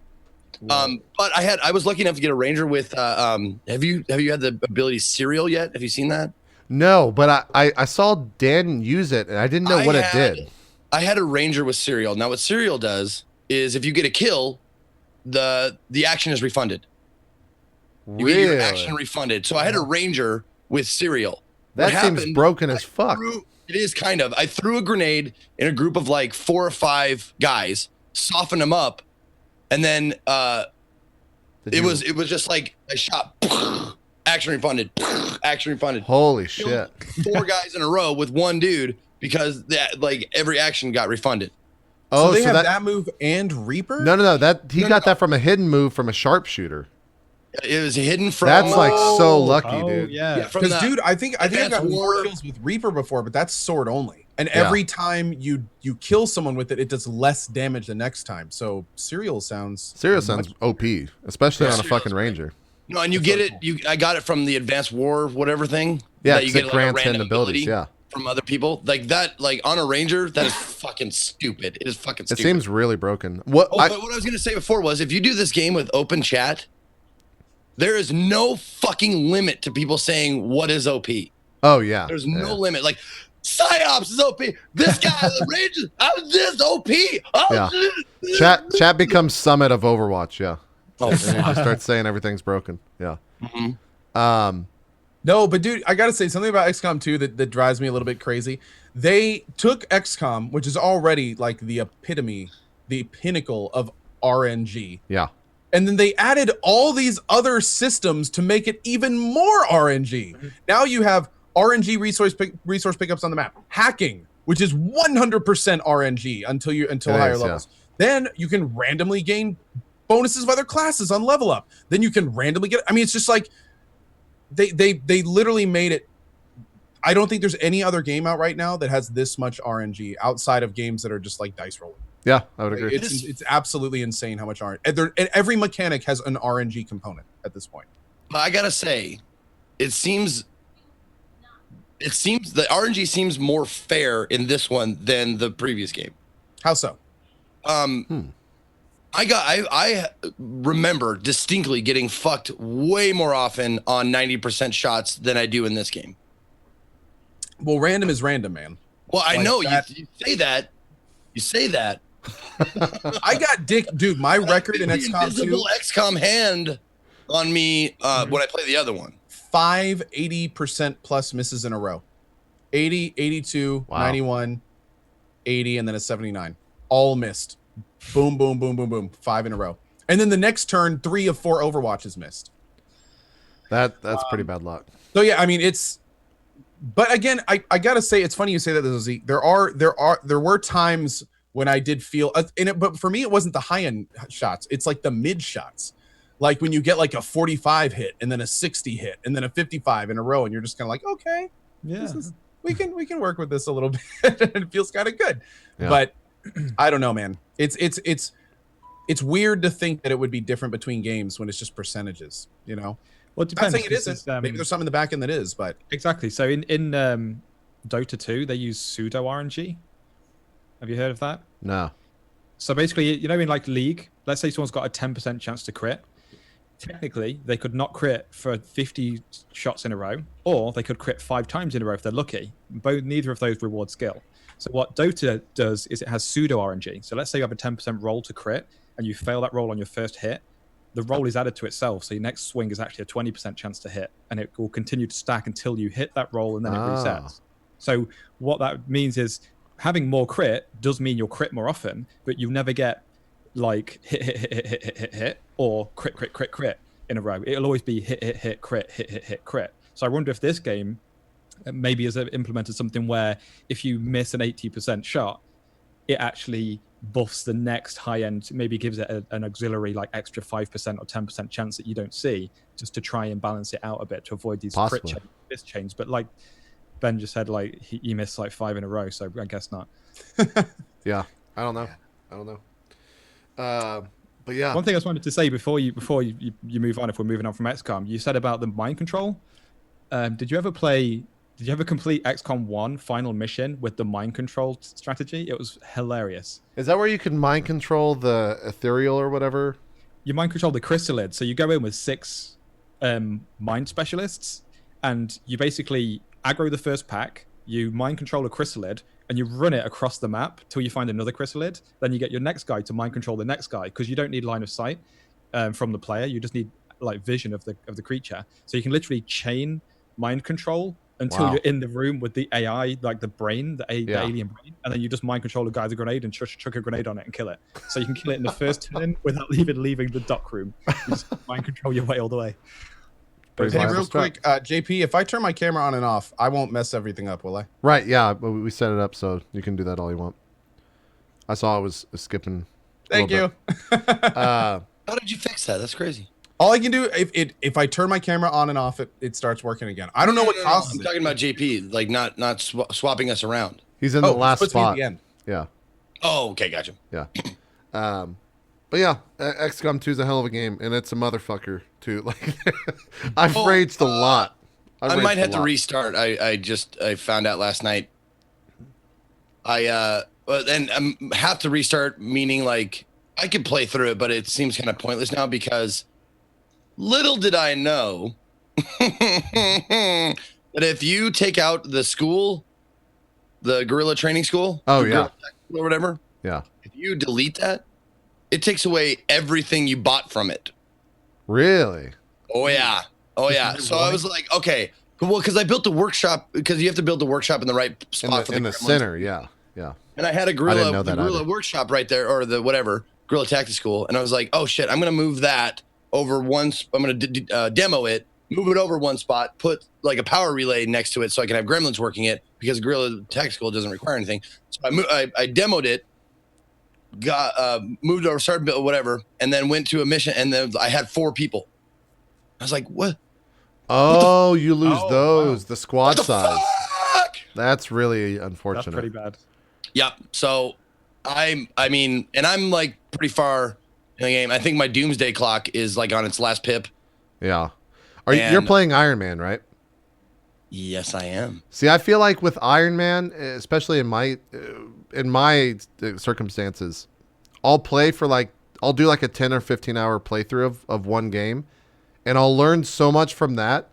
But I was lucky enough to get a ranger with. Have you had the ability Serial yet? Have you seen that? No, but I saw Dan use it, and I didn't know what it did. I had a ranger with Serial. Now, what Serial does is if you get a kill, the action is refunded. You get your action refunded. So I had a ranger with Serial. That What seems happened, broken as fuck. It is kind of. I threw a grenade in a group of like 4 or 5 guys, softened them up, and then it was just like I shot, action refunded, action refunded. Holy shit! 4 guys in a row with one dude because that like every action got refunded. So Oh, they so have that, that move and Reaper? no. That he No, got no. that from a hidden move from a sharpshooter. It was hidden from. That's like so lucky, dude. Yeah. from Because the- dude, I think I've Advanced gotten more War- kills with Reaper before, but that's sword only. And Yeah. every time you kill someone with it, it does less damage the next time. So Serial sounds OP, especially on a Serial's fucking great. ranger. No, and you get it. I got it from the Advanced War whatever thing. Yeah, that you 'cause it get grants random hidden abilities, yeah. from other people like that. Like on a ranger, that is fucking stupid. It is fucking It stupid. seems really broken. What? Oh, but what I was gonna say before was if you do this game with open chat, there is no fucking limit to people saying what is OP. Oh yeah. There's yeah. no limit. Like Psyops is OP. This guy, the Rangers, I was this OP. Yeah. Chat becomes summit of Overwatch. Yeah. Oh, And he just starts saying everything's broken. Yeah. Mhm. No, but dude, I gotta say something about XCOM 2 that drives me a little bit crazy. They took XCOM, which is already like the epitome, the pinnacle of RNG, Yeah. and then they added all these other systems to make it even more RNG. Now you have RNG resource pickups on the map, hacking, which is 100% RNG until It higher is, yeah. levels. Then you can randomly gain bonuses of other classes on level up. Then you can randomly get. I mean, it's just like they literally made it. I don't think there's any other game out right now that has this much RNG outside of games that are just like dice rolling. Yeah, I would agree. It's absolutely insane how much RNG. And every mechanic has an RNG component at this point. But I gotta say, it seems the RNG seems more fair in this one than the previous game. How so? I remember distinctly getting fucked way more often on 90% shots than I do in this game. Well, random is random, man. Well, I Like know that- you say that. You say that. I got dude. My record in The XCOM 2, invisible XCOM hand on me when I play the other one. 80% plus misses in a row. 80, 82, Wow. 91, 80, and then a 79. All missed. Boom, boom, boom, boom, boom. 5 in a row. And then the next turn, 3 of 4 Overwatches missed. That's pretty bad luck. So yeah, I mean but again, I gotta say, it's funny you say that, Zeke. There were times when I did feel but for me it wasn't the high end shots. It's like the mid shots. Like when you get like a 45 hit and then a 60 hit and then a 55 in a row, and you're just kind of like, okay, Yeah. we can work with this a little bit. It feels kind of good. Yeah. But I don't know, man. It's weird to think that it would be different between games when it's just percentages, you know? Well, it I'm not depends. saying it 'cause isn't. it's, Maybe there's something in the back end that is, but exactly. So in Dota 2, they use pseudo RNG. Have you heard of that? No. So basically, you know, in like League, let's say someone's got a 10% chance to crit. Technically, they could not crit for 50 shots in a row, or they could crit 5 times in a row if they're lucky. Neither of those reward skill. So what Dota does is it has pseudo RNG. So let's say you have a 10% roll to crit, and you fail that roll on your first hit. The roll is added to itself, so your next swing is actually a 20% chance to hit, and it will continue to stack until you hit that roll, and then it resets. So what that means is having more crit does mean you'll crit more often, but you never get like hit, or crit in a row. It'll always be hit, crit. So I wonder if this game maybe has implemented something where if you miss an 80% shot, it actually buffs the next high end, maybe gives it an auxiliary like extra 5% or 10% chance that you don't see, just to try and balance it out a bit to avoid these Possibly. crit miss chains. But like Ben just said, like he missed like 5 in a row, so I guess not. Yeah. I don't know. But yeah. One thing I just wanted to say before you move on, if we're moving on from XCOM, you said about the mind control. Did you ever complete XCOM 1 final mission with the mind control strategy? It was hilarious. Is that where you can mind control the ethereal or whatever? You mind control the chrysalid. So you go in with 6 mind specialists, and you basically aggro the first pack, you mind control a chrysalid, and you run it across the map till you find another chrysalid. Then you get your next guy to mind control the next guy, because you don't need line of sight from the player. You just need like vision of the creature. So you can literally chain mind control until you're in the room with the AI, like the brain, the alien brain, and then you just mind control a guy with a grenade and chuck a grenade on it and kill it. So you can kill it in the first turn without even leaving the dock room. You just mind control your way all the way. Pretty hey, viable real strat. quick, JP, if I turn my camera on and off, I won't mess everything up, will I? Right, yeah, but we set it up so you can do that all you want. I saw it was skipping. Thank you. How did you fix that? That's crazy. All I can do, if I turn my camera on and off, it starts working again. I don't know what causes I'm it. talking about JP, like not swapping us around. He's in the it's last supposed to be at spot. the end. Yeah, Oh, okay, gotcha. yeah. But yeah, XCOM 2 is a hell of a game, and it's a motherfucker too. Like, I've raged a lot. I might have to restart. I found out last night. And have to restart, meaning like I could play through it, but it seems kind of pointless now because little did I know that if you take out the school, the guerrilla training school, Oh, the yeah. guerrilla tactical or whatever, Yeah. if you delete that, it takes away everything you bought from it. Really? Oh yeah. Oh yeah. So I was like, okay, well, because I built the workshop, because you have to build the workshop in the right spot In the gremlins. center, yeah. Yeah. And I had a I didn't guerrilla, know that guerrilla either. workshop right there, or the whatever guerrilla tactics school, and I was like, oh shit, I'm gonna move that over once. I'm gonna demo it, move it over one spot, put like a power relay next to it so I can have gremlins working it, because guerrilla tactics school doesn't require anything. So I demoed it, got moved over, started whatever, and then went to a mission, and then I had 4 people. I was like, what? Oh, you lose Oh, those. wow. The squad What the size. fuck? That's really That's unfortunate. pretty bad. Yep. So I mean, and I'm like pretty far in the game. I think my doomsday clock is like on its last pip. Yeah. You're And- playing Iron Man, right? Yes, I am. See, I feel like with Iron Man, especially in my circumstances, I'll do like a 10 or 15 hour playthrough of one game, and I'll learn so much from that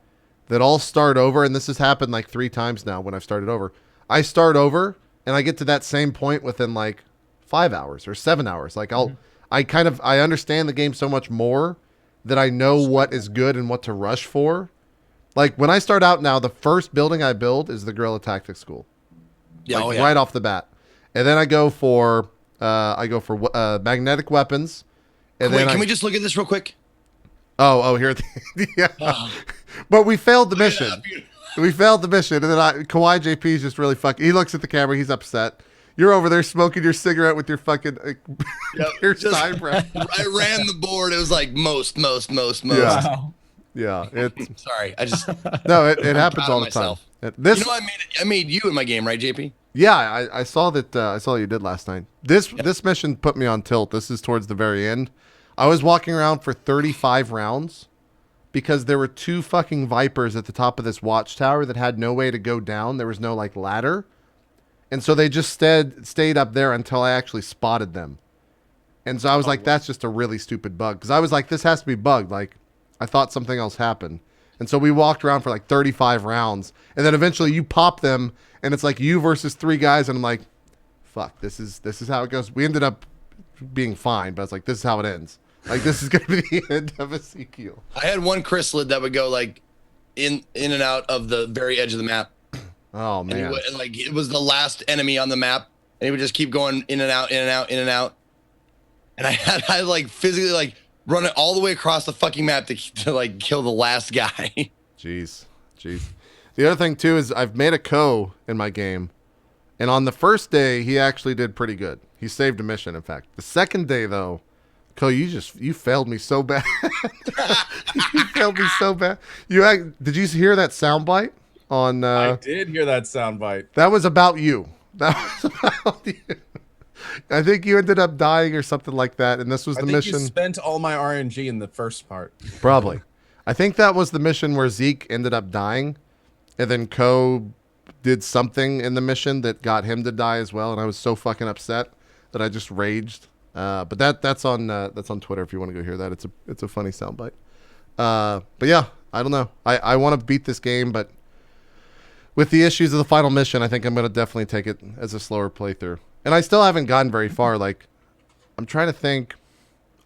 I'll start over. And this has happened like 3 times now when I've started over. I start over and I get to that same point within like 5 hours or 7 hours. Like I understand the game so much more that I know what is good and what to rush for. Like when I start out now, the first building I build is the Guerrilla Tactics School. Yeah, Like, right off the bat. And then I go for magnetic weapons. And Wait, then can we just look at this real quick? Oh, here. Yeah. But we failed the mission. We failed the mission, and then CohhCarnage is just really fucking. He looks at the camera. He's upset. You're over there smoking your cigarette with your fucking your side breath. I ran the board. It was like most. Yeah. Wow. Yeah. Sorry, I just No, it happens proud all of the time. myself. This, you know, I made you in my game, right, JP? yeah, I saw that. I saw what you did last night. This mission put me on tilt. This is towards the very end. I was walking around for 35 rounds because there were 2 fucking Vipers at the top of this watchtower that had no way to go down. There was no like ladder. And so they just stayed up there until I actually spotted them. And so I was like, that's just a really stupid bug. Because I was like, this has to be bugged. Like, I thought something else happened. And so we walked around for like 35 rounds. And then eventually you pop them, and it's like you versus 3 guys. And I'm like, fuck, this is how it goes. We ended up being fine, but I was like, this is how it ends. Like, this is going to be the end of Ezekiel. I had one chrysalid that would go like in and out of the very edge of the map. Oh, And man. like it was the last enemy on the map, and he would just keep going in and out, in and out, in and out. And I like physically like run it all the way across the fucking map to like kill the last guy. Jeez. The other thing, too, is I've made a Co in my game. And on the first day, he actually did pretty good. He saved a mission, in fact. The second day, though, Co, you failed me so bad. You failed me so bad. Did you hear that soundbite on? I did hear that soundbite. That was about you. That was about you. I think you ended up dying or something like that, and this was the mission. You spent all my RNG in the first part. Probably. I think that was the mission where Zeke ended up dying, and then Co did something in the mission that got him to die as well, and I was so fucking upset that I just raged. But that's on Twitter if you want to go hear that. It's a funny soundbite. But yeah, I don't know. I want to beat this game, but with the issues of the final mission, I think I'm gonna definitely take it as a slower playthrough. And I still haven't gotten very far. Like, I'm trying to think.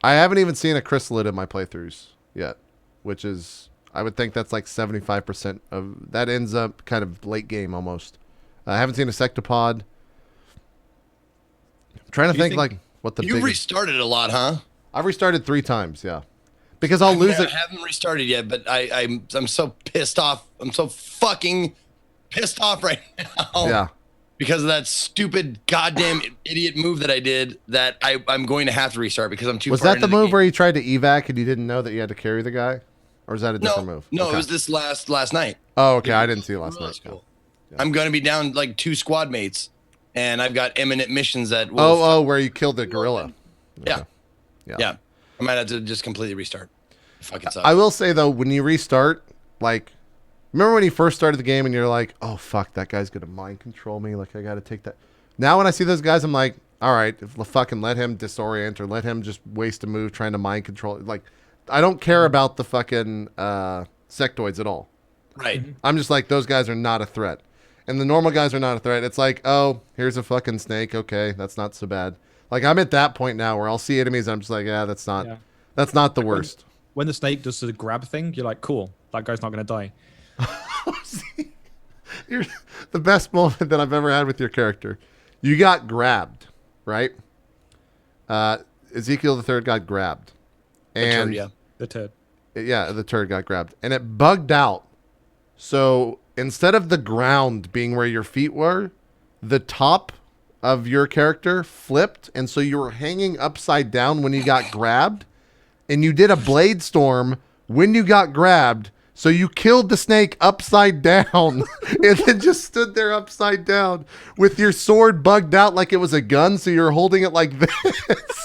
I haven't even seen a chrysalid in my playthroughs yet, which is, I would think that's like 75% of that ends up kind of late game almost. I haven't seen a sectopod. I'm trying to think like what the You restarted a lot, huh? I've restarted 3 times, yeah. Because I'll lose it. I haven't restarted yet, but I'm so pissed off. I'm so fucking pissed off right now. Yeah. Because of that stupid goddamn idiot move that I did that I'm going to have to restart because I'm too Was far that the into move game. where you tried to evac and you didn't know that you had to carry the guy? Or is that a different move? No, Okay. it was this last night. Oh, okay. I didn't see it last night. Cool. Yeah. I'm going to be down like 2 squad mates, and I've got imminent missions that will... Oh, where you killed the gorilla. Yeah. Okay. Yeah. I might have to just completely restart. Fucking sucks. I will say, though, when you restart, like... Remember when you first started the game and you're like, oh, fuck, that guy's going to mind control me. Like, I got to take that. Now when I see those guys, I'm like, all right, fucking let him disorient or let him just waste a move trying to mind control. Like, I don't care about the fucking sectoids at all. Right. I'm just like, those guys are not a threat. And the normal guys are not a threat. It's like, oh, here's a fucking snake. Okay, that's not so bad. Like, I'm at that point now where I'll see enemies and I'm just like, yeah, that's not the worst. When the snake does the grab thing, you're like, cool, that guy's not going to die. See, here's the best moment that I've ever had with your character. You got grabbed, right? Ezekiel the Third got grabbed. And The turd. Yeah, the turd got grabbed. And it bugged out. So instead of the ground being where your feet were, the top of your character flipped. And so you were hanging upside down when you got grabbed. And you did a blade storm when you got grabbed. So you killed the snake upside down and then just stood there upside down with your sword bugged out like it was a gun. So you're holding it like this.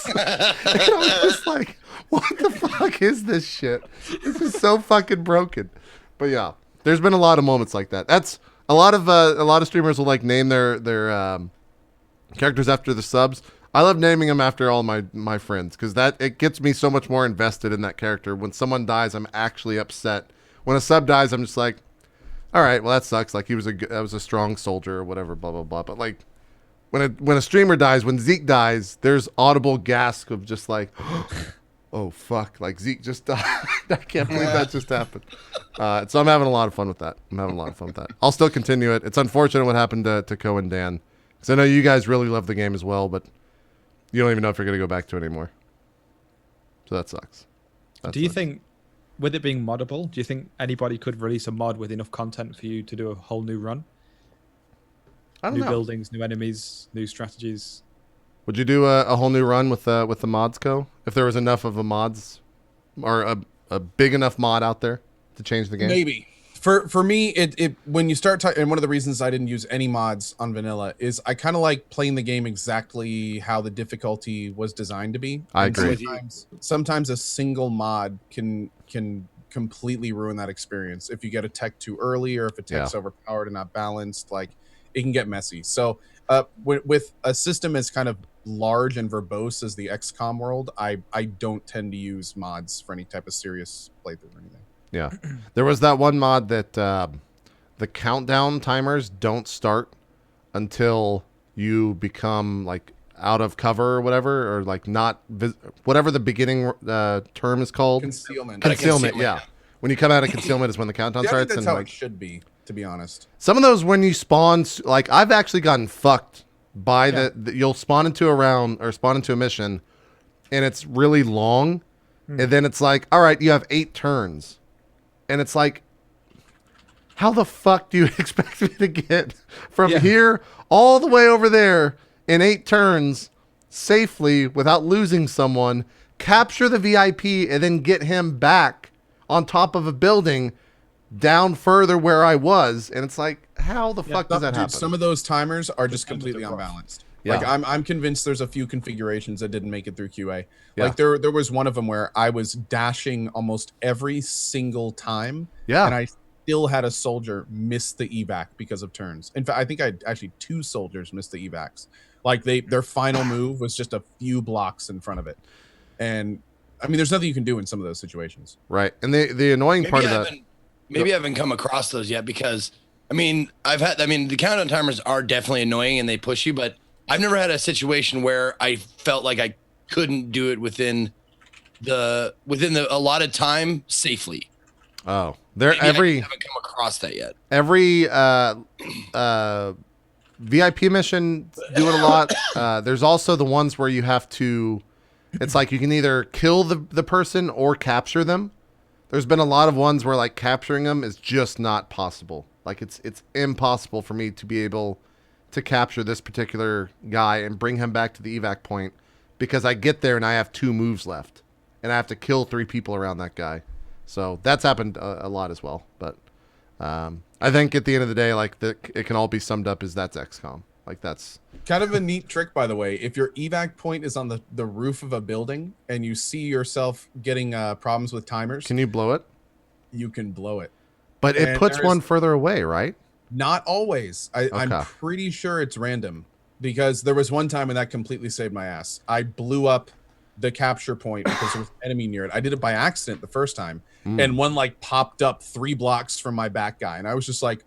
And I was just like, what the fuck is this shit? This is so fucking broken. But yeah, there's been a lot of moments like that. That's a lot of streamers will like name their characters after the subs. I love naming them after all my friends because it gets me so much more invested in that character. When someone dies, I'm actually upset. When a sub dies, I'm just like, all right, well that sucks. Like that was a strong soldier or whatever, blah blah blah. But like, when a streamer dies, when Zeke dies, there's audible gasp of just like, oh fuck, like Zeke just died. I can't believe that just happened. So I'm having a lot of fun with that. I'll still continue it. It's unfortunate what happened to Ko and Dan, because I know you guys really love the game as well, but you don't even know if you're gonna go back to it anymore. So that sucks. Do you think, with it being moddable, do you think anybody could release a mod with enough content for you to do a whole new run? I don't New know. buildings, new enemies, new strategies. Would you do a whole new run with the mods, Ko? If there was enough of a mods, or a big enough mod out there to change the game? Maybe. For me, it when you start talking, and one of the reasons I didn't use any mods on vanilla is I kind of like playing the game exactly how the difficulty was designed to be. I And agree. sometimes a single mod can completely ruin that experience if you get a tech too early, or if a tech's overpowered and not balanced. Like, it can get messy. So with a system as kind of large and verbose as the XCOM world, I don't tend to use mods for any type of serious playthrough or anything. Yeah. There was that one mod that the countdown timers don't start until you become like out of cover or whatever, or like not whatever the beginning term is called. Concealment. Concealment, yeah. When you come out of concealment is when the countdown Yeah, I think starts. that's And how like, it should be, to be honest. some of those when you spawn, like I've actually gotten fucked by you'll spawn into a round or spawn into a mission, and it's really long, and then it's like, all right, you have 8 turns. And it's like, how the fuck do you expect me to get from here all the way over there in 8 turns safely without losing someone, capture the VIP, and then get him back on top of a building down further where I was? And it's like, how the fuck does that happen? Some of those timers are just completely unbalanced. Yeah. Like, I'm convinced there's a few configurations that didn't make it through QA. Yeah. Like there was one of them where I was dashing almost every single time. Yeah. And I still had a soldier miss the evac because of turns. In fact, I think I actually 2 soldiers missed the evacs. Like their final move was just a few blocks in front of it. And I mean, there's nothing you can do in some of those situations. Right. And the annoying part of that. Maybe I haven't come across those yet, because the countdown timers are definitely annoying and they push you, but I've never had a situation where I felt like I couldn't do it within the allotted time safely. Oh, I haven't come across that yet. Every VIP mission do it a lot. There's also the ones where you have to, it's like you can either kill the person or capture them. There's been a lot of ones where like capturing them is just not possible. Like it's impossible for me to be able to capture this particular guy and bring him back to the evac point, because I get there and I have 2 moves left and I have to kill 3 people around that guy. So that's happened a lot as well. But I think at the end of the day, like it can all be summed up as that's XCOM. Like that's kind of a neat trick, by the way. If your evac point is on the roof of a building and you see yourself getting problems with timers, can you blow it? You can blow it. But it puts one further away, right? Not always. I'm Okay. pretty sure it's random, because there was one time when that completely saved my ass. I blew up the capture point because there was an enemy near it. I did it by accident the first time, and one like popped up 3 blocks from my back guy, and I was just like,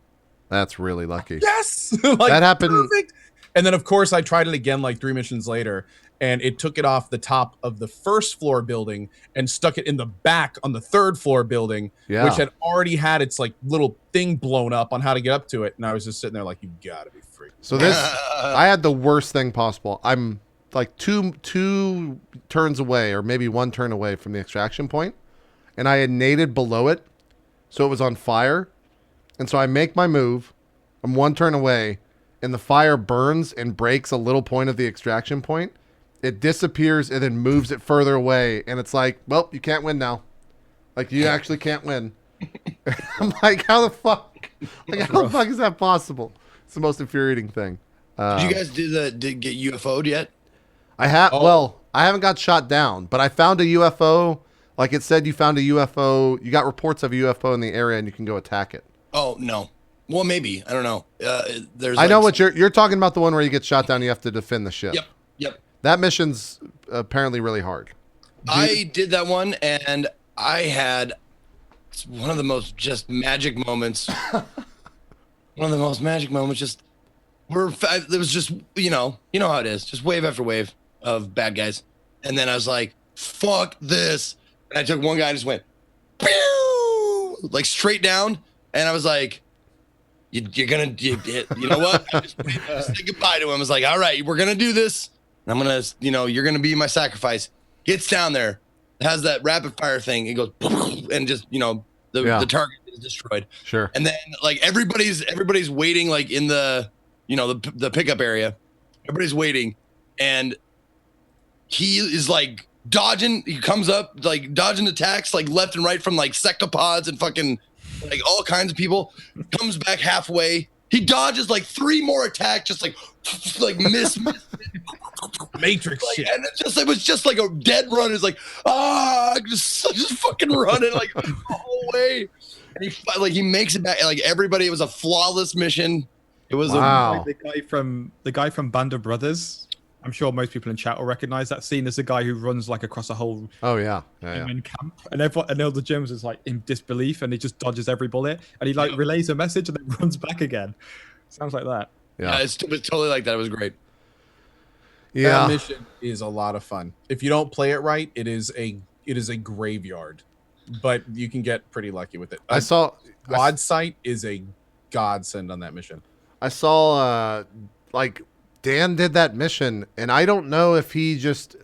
that's really lucky. yes! Like, that happened. Perfect. And then of course I tried it again like 3 missions later, and it took it off the top of the 1st floor building and stuck it in the back on the 3rd floor building, which had already had its like little thing blown up on how to get up to it. And I was just sitting there like, you gotta be freaking. So this, I had the worst thing possible. I'm like two turns away, or maybe 1 turn away from the extraction point, and I had naded below it, so it was on fire. And so I make my move. I'm 1 turn away, and the fire burns and breaks a little point of the extraction point. It disappears and then moves it further away, and it's like, well, you can't win now. Like, you actually can't win. I'm like, how the fuck? Like, how the fuck is that possible? It's the most infuriating thing. Did you guys did get UFO'd yet? I have. Well, I haven't got shot down, but I found a UFO. Like it said, you found a UFO. You got reports of a UFO in the area, and you can go attack it. Oh no. Well, maybe, I don't know. There's. I know what you're talking about. The one where you get shot down, you have to defend the ship. Yep. That mission's apparently really hard. I did that one, and I had one of the most just magic moments. One of the most magic moments. Just There was just, you know how it is, just wave after wave of bad guys. And then I was like, fuck this. And I took one guy and just went, pew, like straight down. And I was like, you're going to, you know what? I just said goodbye to him. I was like, all right, we're going to do this. And I'm going to, you're going to be my sacrifice. Gets down there, has that rapid fire thing. It goes, and just, the target is destroyed. Sure. And then like everybody's waiting like in the, the pickup area. Everybody's waiting. And he is like dodging. He comes up like dodging attacks like left and right from like sectopods and fucking like all kinds of people. Comes back halfway. He dodges like 3 more attacks, just like miss. Matrix shit. And it was just like a dead run. It's like just fucking running like the whole way. And he makes it back. And, like everybody, it was a flawless mission. It was wow. Like the guy from Band of Brothers. I'm sure most people in chat will recognize that scene as the guy who runs like across a whole camp, and everyone and all the Germans is like in disbelief, and he just dodges every bullet, and he like relays a message and then runs back again. Sounds like that. Yeah, it's totally like that. It was great. Yeah, that mission is a lot of fun. If you don't play it right, it is a graveyard, but you can get pretty lucky with it. I saw God Sight is a godsend on that mission. I saw like Dan did that mission, and I don't know if he just.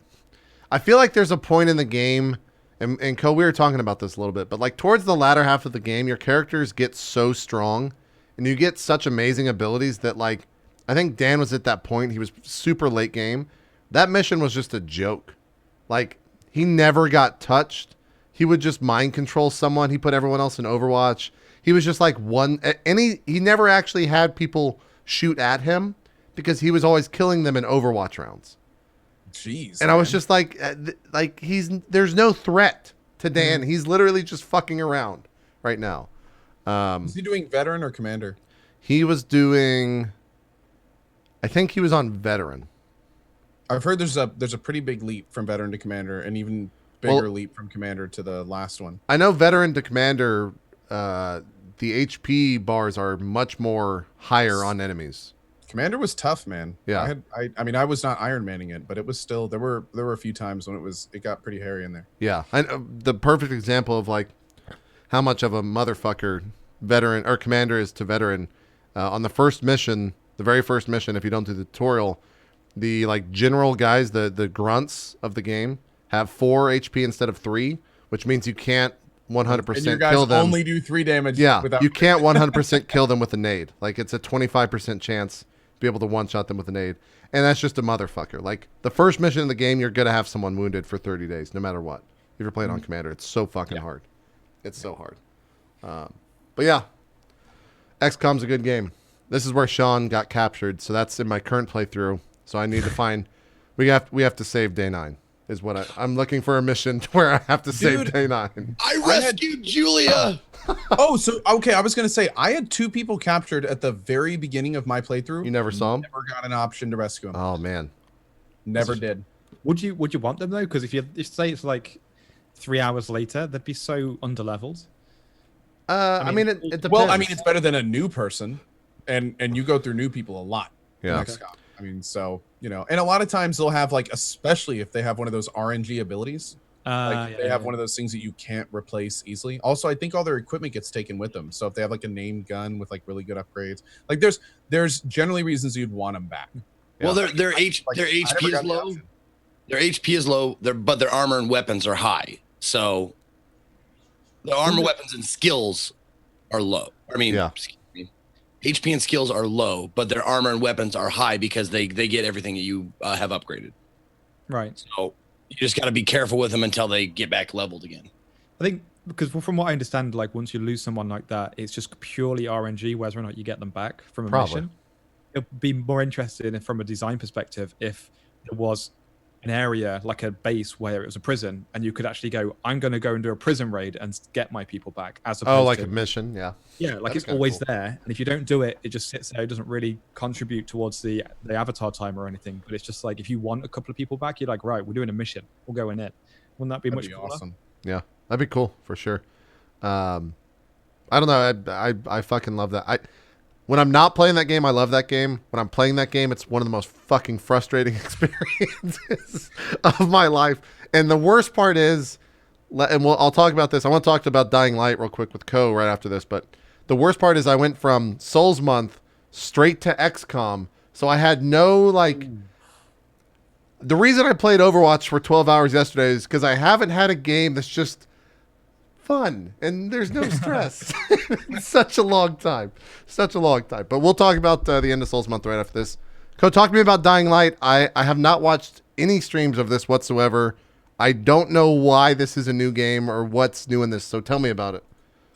I feel like there's a point in the game, and we were talking about this a little bit, but like towards the latter half of the game, your characters get so strong, and you get such amazing abilities that like, I think Dan was at that point. He was super late game. That mission was just a joke. Like he never got touched. He would just mind control someone. He put everyone else in Overwatch. He was just like he never actually had people shoot at him, because he was always killing them in Overwatch rounds. Jeez. And I was just like there's no threat to Dan. He's literally just fucking around right now. Is he doing veteran or commander? He was doing, I think he was on veteran. I've heard there's a pretty big leap from veteran to commander, and even bigger leap from commander to the last one. I know veteran to commander, the HP bars are much more higher on enemies. Commander was tough, man. Yeah. I mean, I was not Iron Manning it, but it was still there were a few times when it got pretty hairy in there. Yeah, and the perfect example of like how much of a motherfucker veteran or commander is to veteran. On the first mission, the very first mission, if you don't do the tutorial, the like general guys, the grunts of the game have 4 HP instead of 3, which means you can't 100% kill them. Only do 3 damage. Yeah, you can't 100% kill them with a nade. Like it's a 25% chance to be able to one-shot them with a nade, and that's just a motherfucker. Like the first mission in the game, you're gonna have someone wounded for 30 days, no matter what. If you're playing on commander, it's so fucking hard. It's so hard. But yeah, XCOM's a good game. This is where Sean got captured, so that's in my current playthrough. So I need to find. We have to save day 9. Is what I'm looking for, a mission where I have to save day 9. I rescued Julia. Oh, so okay. I was gonna say I had 2 people captured at the very beginning of my playthrough. You never saw them? Never got an option to rescue them. Oh man, never did. Would you want them though? Because if say it's like 3 hours later, they'd be so underleveled. I mean, it depends. Well, I mean, it's better than a new person, and you go through new people a lot. Yeah. In XCOM. I mean, so and a lot of times they'll have like, especially if they have one of those RNG abilities. They have one of those things that you can't replace easily. Also, I think all their equipment gets taken with them. So if they have like a named gun with like really good upgrades, like there's generally reasons you'd want them back. Well, their HP is low. Their HP is low. But their armor and weapons are high. So the armor, weapons, and skills are low. I mean, HP and skills are low, but their armor and weapons are high because they get everything that you have upgraded. Right. So you just got to be careful with them until they get back leveled again. I think because from what I understand, like once you lose someone like that, it's just purely RNG whether or not you get them back from a mission. It'd be more interested in, from a design perspective, if there was an area like a base where it was a prison and you could actually go, I'm going to go and do a prison raid and get my people back, as opposed like to a mission. like That's it's always there, and if you don't do it, it just sits there. It doesn't really contribute towards the avatar time or anything, but it's just like, if you want a couple of people back, you're like, right, we're doing a mission, we'll go in it. Wouldn't that be That'd much be cooler? awesome? Yeah, that'd be cool for sure. I don't know. I fucking love that. When I'm not playing that game, I love that game. When I'm playing that game, it's one of the most fucking frustrating experiences of my life. And the worst part is, and I'll talk about this. I want to talk about Dying Light real quick with Co right after this. But the worst part is I went from Souls Month straight to XCOM. So I had no, like... The reason I played Overwatch for 12 hours yesterday is because I haven't had a game that's just fun and there's no stress. It's such a long time. Such a long time. But we'll talk about the end of Souls Month right after this. Co, talk to me about Dying Light. I have not watched any streams of this whatsoever. I don't know why this is a new game or what's new in this, so tell me about it.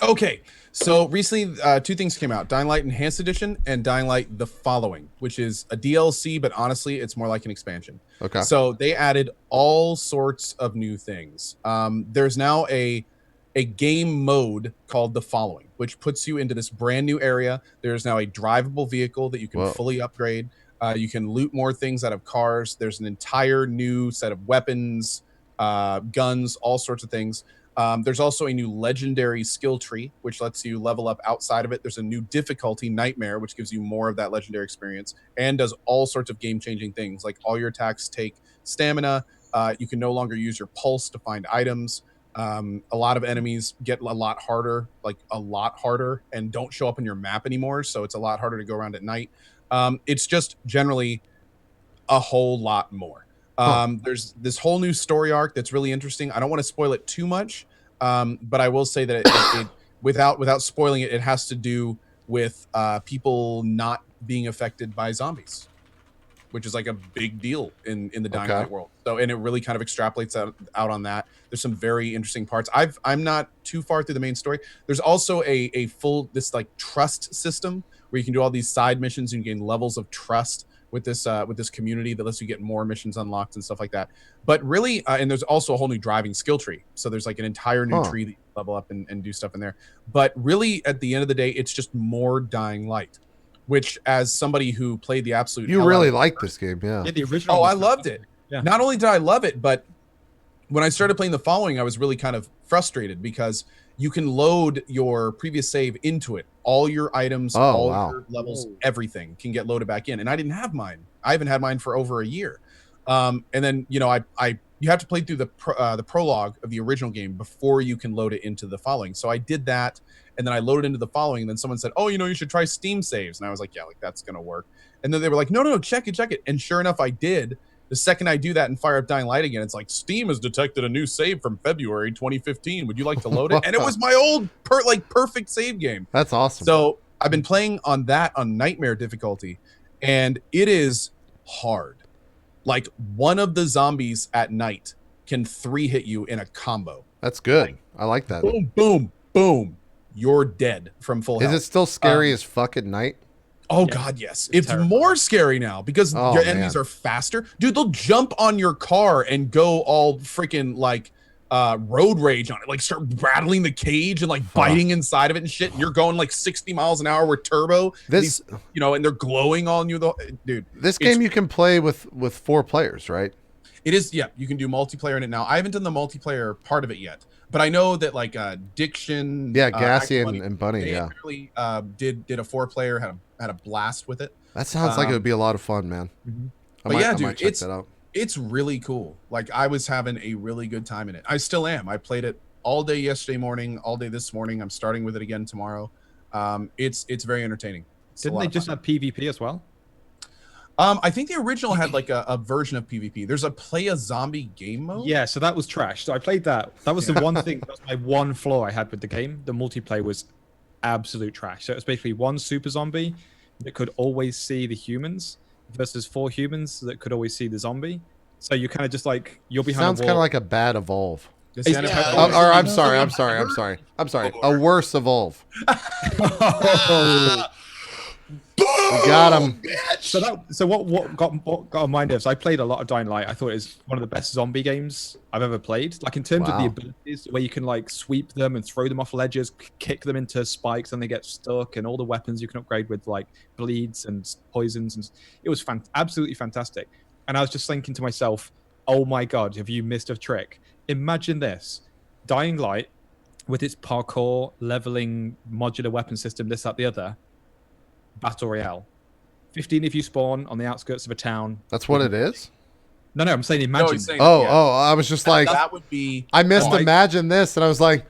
Okay, so recently 2 things came out: Dying Light Enhanced Edition and Dying Light The Following, which is a DLC, but honestly, it's more like an expansion. Okay. So they added all sorts of new things. There's now a game mode called The Following, which puts you into this brand new area. There's now a drivable vehicle that you can fully upgrade. You can loot more things out of cars. There's an entire new set of weapons, guns, all sorts of things. There's also a new legendary skill tree, which lets you level up outside of it. There's a new difficulty, Nightmare, which gives you more of that legendary experience and does all sorts of game-changing things. Like all your attacks take stamina. You can no longer use your pulse to find items. A lot of enemies get a lot harder, and don't show up in your map anymore. So it's a lot harder to go around at night. It's just generally a whole lot more. There's this whole new story arc that's really interesting. I don't want to spoil it too much, but I will say that it without spoiling it, it has to do with people not being affected by zombies, which is like a big deal in the Dying Light world. So, and it really kind of extrapolates out on that. There's some very interesting parts. I'm not too far through the main story. There's also a full this like trust system where you can do all these side missions and gain levels of trust with this community that lets you get more missions unlocked and stuff like that. But really, and there's also a whole new driving skill tree. So there's like an entire new tree that you level up and do stuff in there. But really, at the end of the day, it's just more Dying Light, which as somebody who played the absolute... You really like this game, yeah. Yeah, the original. Oh, I loved it. Yeah. Not only did I love it, but when I started playing The Following, I was really kind of frustrated because you can load your previous save into it. All your items, your levels, everything can get loaded back in. And I didn't have mine. I haven't had mine for over a year. And then, you know, you have to play through the prologue of the original game before you can load it into The Following. So I did that, and then I loaded into The Following, and then someone said, oh, you know, you should try Steam saves. And I was like, yeah, like that's going to work. And then they were like, no, check it. And sure enough, I did. The second I do that and fire up Dying Light again, it's like, Steam has detected a new save from February 2015. Would you like to load it? And it was my old perfect save game. That's awesome. So I've been playing on that on Nightmare difficulty, and it is hard. Like one of the zombies at night can 3-hit you in a combo. That's good. I like that. Boom, boom, boom. You're dead from full health. Is it still scary as fuck at night? Oh, yeah. God, yes. It's more scary now because your enemies are faster. Dude, they'll jump on your car and go all freaking like road rage on it. Like start rattling the cage and like biting inside of it and shit. And you're going like 60 miles an hour with turbo. This, and they're glowing on you. Dude, this game you can play with 4 players, right? It is, yeah. You can do multiplayer in it now. I haven't done the multiplayer part of it yet, but I know that like Diction, Gassy and Bunny, they apparently did a 4-player, had a blast with it. That sounds like it would be a lot of fun, man. I might check that out. It's really cool. Like I was having a really good time in it. I still am. I played it all day yesterday morning, all day this morning. I'm starting with it again tomorrow. It's very entertaining. Didn't they just have PvP as well? I think the original had like a version of PvP. There's a play a zombie game mode. Yeah, so that was trash. So I played that. That was the one thing. That was my one flaw I had with the game. The multiplayer was absolute trash. So it was basically one super zombie that could always see the humans versus 4 humans that could always see the zombie. So you kind of just like you're behind. Sounds a wall. kind of like a bad Evolve. Yeah, I'm sorry. A worse Evolve. We got him. So what got on my nerves? I played a lot of Dying Light. I thought it was one of the best zombie games I've ever played. Like in terms of the abilities, where you can like sweep them and throw them off ledges, kick them into spikes, and they get stuck, and all the weapons you can upgrade with like bleeds and poisons, and it was absolutely fantastic. And I was just thinking to myself, oh my god, have you missed a trick? Imagine this: Dying Light with its parkour, leveling, modular weapon system, this, that, the other. battle royale. 15 if you spawn on the outskirts of a town. That's what it is? No, I'm saying No, imagine. he's saying, Oh, yeah, I was just like, that would be. I missed Oh, imagine this, and I was like,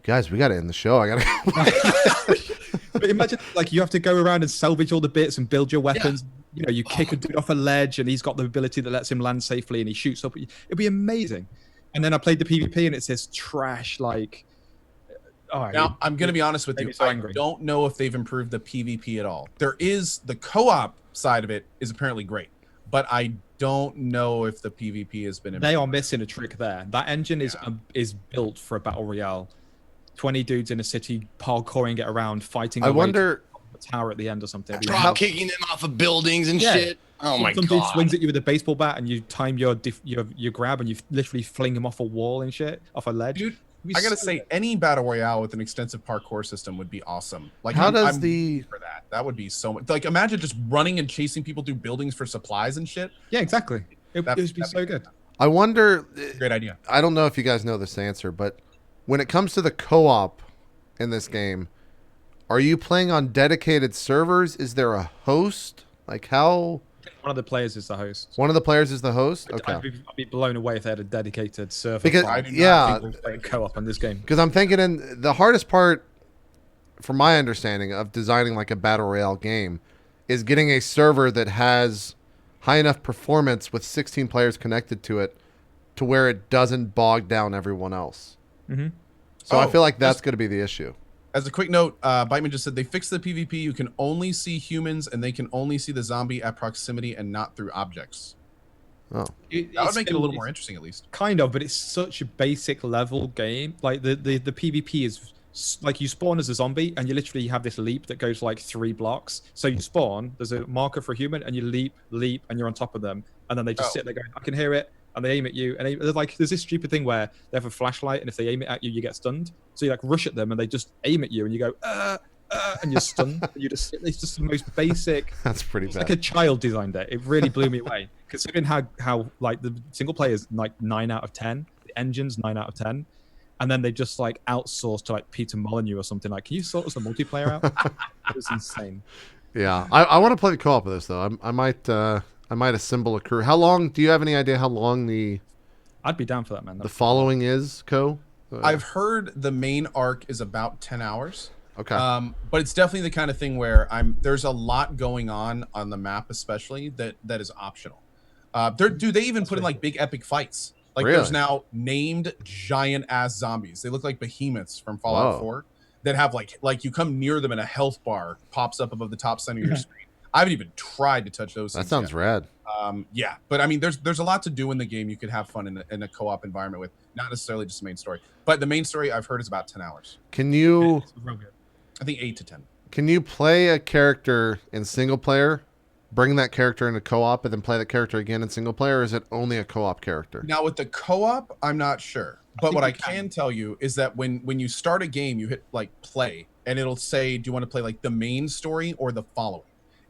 guys, we got to end the show. I got to But imagine, like, you have to go around and salvage all the bits and build your weapons. You know, you kick a dude off a ledge, and he's got the ability that lets him land safely, and he shoots up. It'd be amazing. And then I played the PvP, and it's this trash, like. Oh, Now, I'm going to be honest with made you. me so I angry. don't know if they've improved the PvP at all. There is the co-op side of it is apparently great, but I don't know if the PvP has been improved. They are missing a trick there. That engine is built for a battle royale. 20 dudes in a city parkouring it around, fighting. I wonder. A tower at the end or something. Drop kicking them off of buildings and shit. Oh my Some god. dude swings at you with a baseball bat and you time your grab and you literally fling him off a wall and shit, off a ledge. Dude, I gotta say, any battle royale with an extensive parkour system would be awesome. Like, How does I'm for that? That would be so much. Like, imagine just running and chasing people through buildings for supplies and shit. Yeah, exactly. It would be so good. I wonder. Great idea. I don't know if you guys know this answer, but when it comes to the co-op in this game, are you playing on dedicated servers? Is there a host? Like how? One of the players is the host. One of the players is the host? Okay. I'd be blown away if they had a dedicated server. Because I do not yeah, think playing co-op on this game. because I'm thinking in the hardest part, from my understanding of designing like a battle royale game, is getting a server that has high enough performance with 16 players connected to it, to where it doesn't bog down everyone else. Mm-hmm. So I Oh, feel like that's going to be the issue. As a quick note, Biteman just said they fixed the PvP. You can only see humans, and they can only see the zombie at proximity and not through objects. Oh, That would make it a little more interesting, at least. Kind of, but it's such a basic level game. Like the PvP is like you spawn as a zombie and you literally have this leap that goes like 3 blocks. So you spawn, there's a marker for a human, and you leap, and you're on top of them, and then they just sit there going, I can hear it. And they aim at you, and there's this stupid thing where they have a flashlight, and if they aim it at you, you get stunned. So you like rush at them, and they just aim at you, and you go, and you're stunned. And you just it's just the most basic. that's pretty It's bad. like a child designed it. It really blew me away, considering how like the single player is like 9 out of 10, the engine's 9 out of 10, and then they just like outsourced to like Peter Molyneux or something. Like, can you sort us the multiplayer out? It was insane. Yeah, I want to play the co-op of this though. I might assemble a crew. How long? Do you have any idea how long I'd be down for that, man. the following is, Co? I've heard the main arc is about 10 hours. Okay. But it's definitely the kind of thing where there's a lot going on the map, especially that is optional. Do they even put in like big epic fights? Like Really? there's now named giant ass zombies. They look like behemoths from Fallout Whoa. 4 that have like you come near them and a health bar pops up above the top center of your screen. I haven't even tried to touch those. That things sounds yet. rad. Yeah, but I mean, there's a lot to do in the game. You could have fun in a co-op environment with, not necessarily just the main story. But the main story I've heard is about 10 hours. Can you It's real good. I think 8 to 10. play a character in single player, bring that character into co-op, and then play that character again in single player? Or is it only a co-op character? Now with the co-op, I'm not sure. But think what I you can. can tell you is that when you start a game, you hit like play, and it'll say, do you want to play like the main story or the following?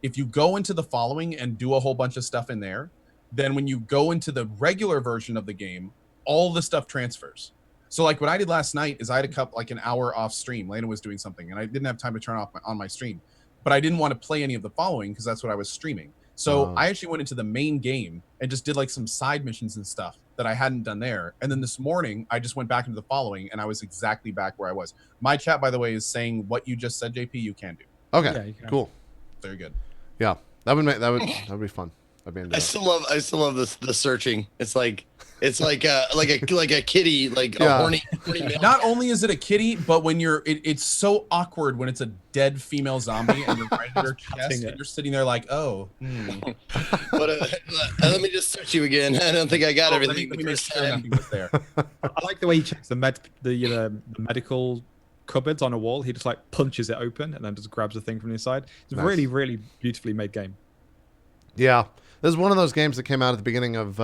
If you go into the following and do a whole bunch of stuff in there, then when you go into the regular version of the game, all the stuff transfers. So like what I did last night is I had like an hour off stream. Lana was doing something and I didn't have time to turn off on my stream, but I didn't want to play any of the following because that's what I was streaming. So I actually went into the main game and just did like some side missions and stuff that I hadn't done there. And then this morning I just went back into the following and I was exactly back where I was. My chat, by the way, is saying what you just said, JP, you can do. Okay, Yeah, you can. cool. Very good. Yeah, that would be fun. I'd be into I that. still love the searching. It's like a kitty, like Yeah. a horny male. Not only is it a kitty, but when it's so awkward when it's a dead female zombie and you're right at her chest Patting and it. you're sitting there like, oh, But let me just search you again. I don't think I got everything. Let me the make first sure time. nothing was there. I like the way he checks the medical cupboards on a wall. He just like punches it open and then just grabs a thing from the inside. It's a Nice. really, really beautifully made game. Yeah, this is one of those games that came out at the beginning of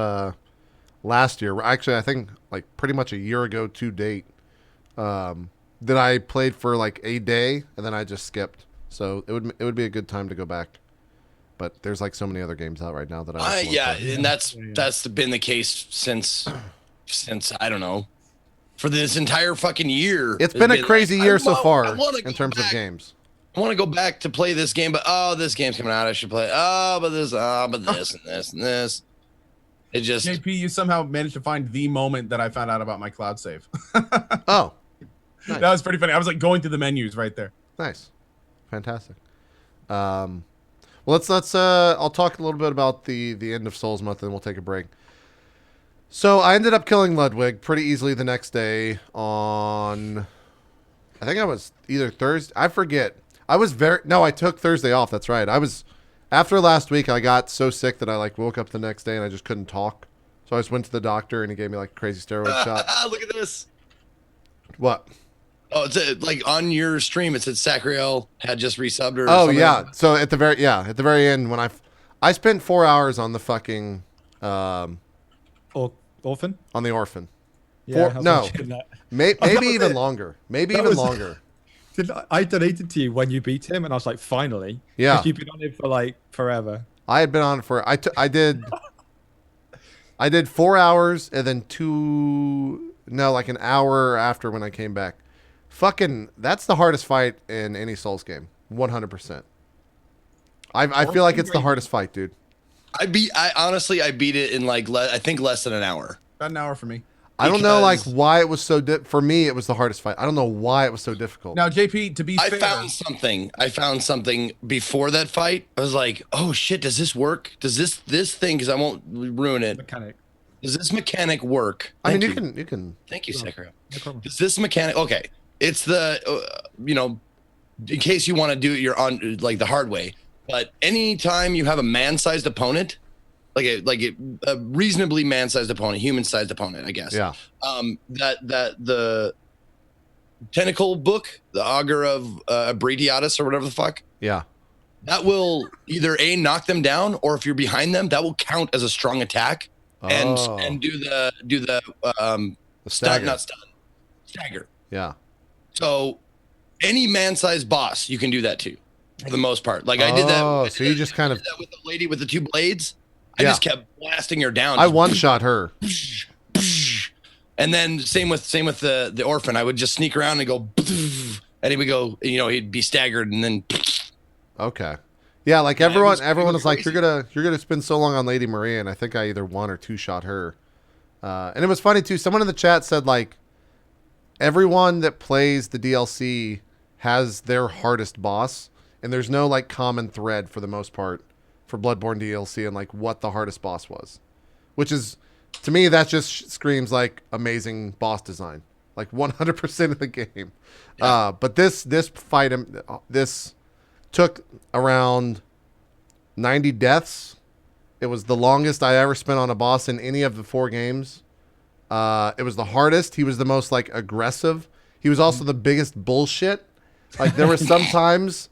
last year. Actually, I think like pretty much a year ago to date. That I played for like a day and then I just skipped. So it would be a good time to go back. But there's like so many other games out right now that I also wanna Yeah, play. and that's been the case since I don't know, for this entire fucking year. It's been a crazy year so far I wanna in go terms of back. games. I want to go back to play this game, but this game's coming out. I should play. But this and this and this. It just JP, you somehow managed to find the moment that I found out about my cloud save. Oh, nice. That was pretty funny. I was like going through the menus right there. Nice, fantastic. Well, let's I'll talk a little bit about the end of Souls month, and we'll take a break. So I ended up killing Ludwig pretty easily the next day on, I think I was either Thursday. I forget. I took Thursday off. That's right. After last week, I got so sick that I like woke up the next day and I just couldn't talk. So I just went to the doctor and he gave me like a crazy steroid shot. Look at this. What? Oh, it's like on your stream. It said Sacriel had just resubbed or Oh something. yeah. So at the very end when I spent 4 hours on the fucking Orphan? on the orphan. Yeah, Four- I was no. watching that. Maybe Oh, that was even it. longer. Maybe That even was- longer. I donated to you when you beat him, and I was like, finally. Yeah. 'Cause you've been on him for like forever. I had been on it for I did 4 hours and then like an hour after when I came back. Fucking that's the hardest fight in any Souls game. 100%. I feel like it's the hardest fight, dude. I honestly beat it in like I think less than an hour. About an hour for me. I don't know like Because- why it was so for me it was the hardest fight. I don't know why it was so difficult. Now, JP, to be I fair, found something before that fight. I was like, oh shit, does this work? Does this thing? Because I won't ruin it. Mechanic. Does this mechanic work? I mean, Thank you can Thank you, Sekiro. No problem. Does this mechanic? Okay, it's the in case you want to do it, you're on like the hard way. But anytime you have a man-sized opponent, like a reasonably man-sized opponent, human-sized opponent, I guess. Yeah. That the tentacle book, the augur of Abretiatus or whatever the fuck, Yeah. that will either knock them down, or if you're behind them, that will count as a strong attack and Oh. do the The stagger. stagger. Yeah. So any man-sized boss, you can do that too, for the most part. Like I did that. Oh, I did so you just kind of did that with the lady with the two blades. I Yeah. just kept blasting her down. I Just one-shot her. And then same with the orphan. I would just sneak around and go, and he would go. He'd be staggered, and then Okay. Yeah, like Yeah, it everyone was was like, crazy. you're gonna spend so long on Lady Maria, and I think I either one or two shot her. And it was funny too. Someone in the chat said like everyone that plays the DLC has their hardest boss, and there's no like common thread for the most part for Bloodborne DLC and like what the hardest boss was, which is to me that just screams like amazing boss design, like 100% of the game. Yeah. But this fight this took around 90 deaths. It was the longest I ever spent on a boss in any of the 4 games. It was the hardest. He was the most like aggressive. He was also the biggest bullshit. Like there were some times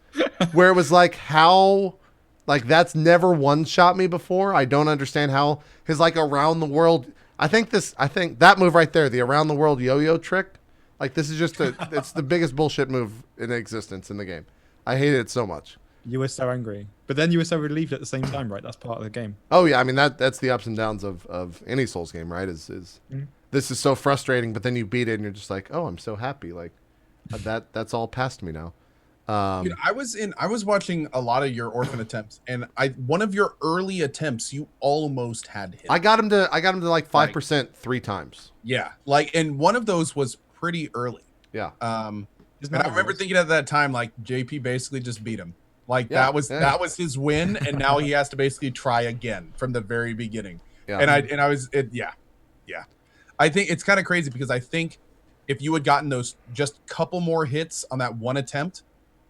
where it was like how like that's never one shot me before. I don't understand how his like around the world. I think that move right there, the around the world yo-yo trick. Like this is just it's the biggest bullshit move in existence in the game. I hated it so much. You were so angry, but then you were so relieved at the same time, right? That's part of the game. Oh yeah, I mean that's the ups and downs of any Souls game, right? Is this is so frustrating, but then you beat it and you're just like, oh, I'm so happy. Like that's all past me now. Dude, I was watching a lot of your orphan attempts, and one of your early attempts, you almost had hit. I got him to like 5% 3 times. Yeah, like, and one of those was pretty early. Yeah. And Isn't I that remember nice? thinking at that time, like JP basically just beat him. Like Yeah, that was his win, and now he has to basically try again from the very beginning. Yeah. And I was yeah. I think it's kind of crazy because I think if you had gotten those just couple more hits on that one attempt,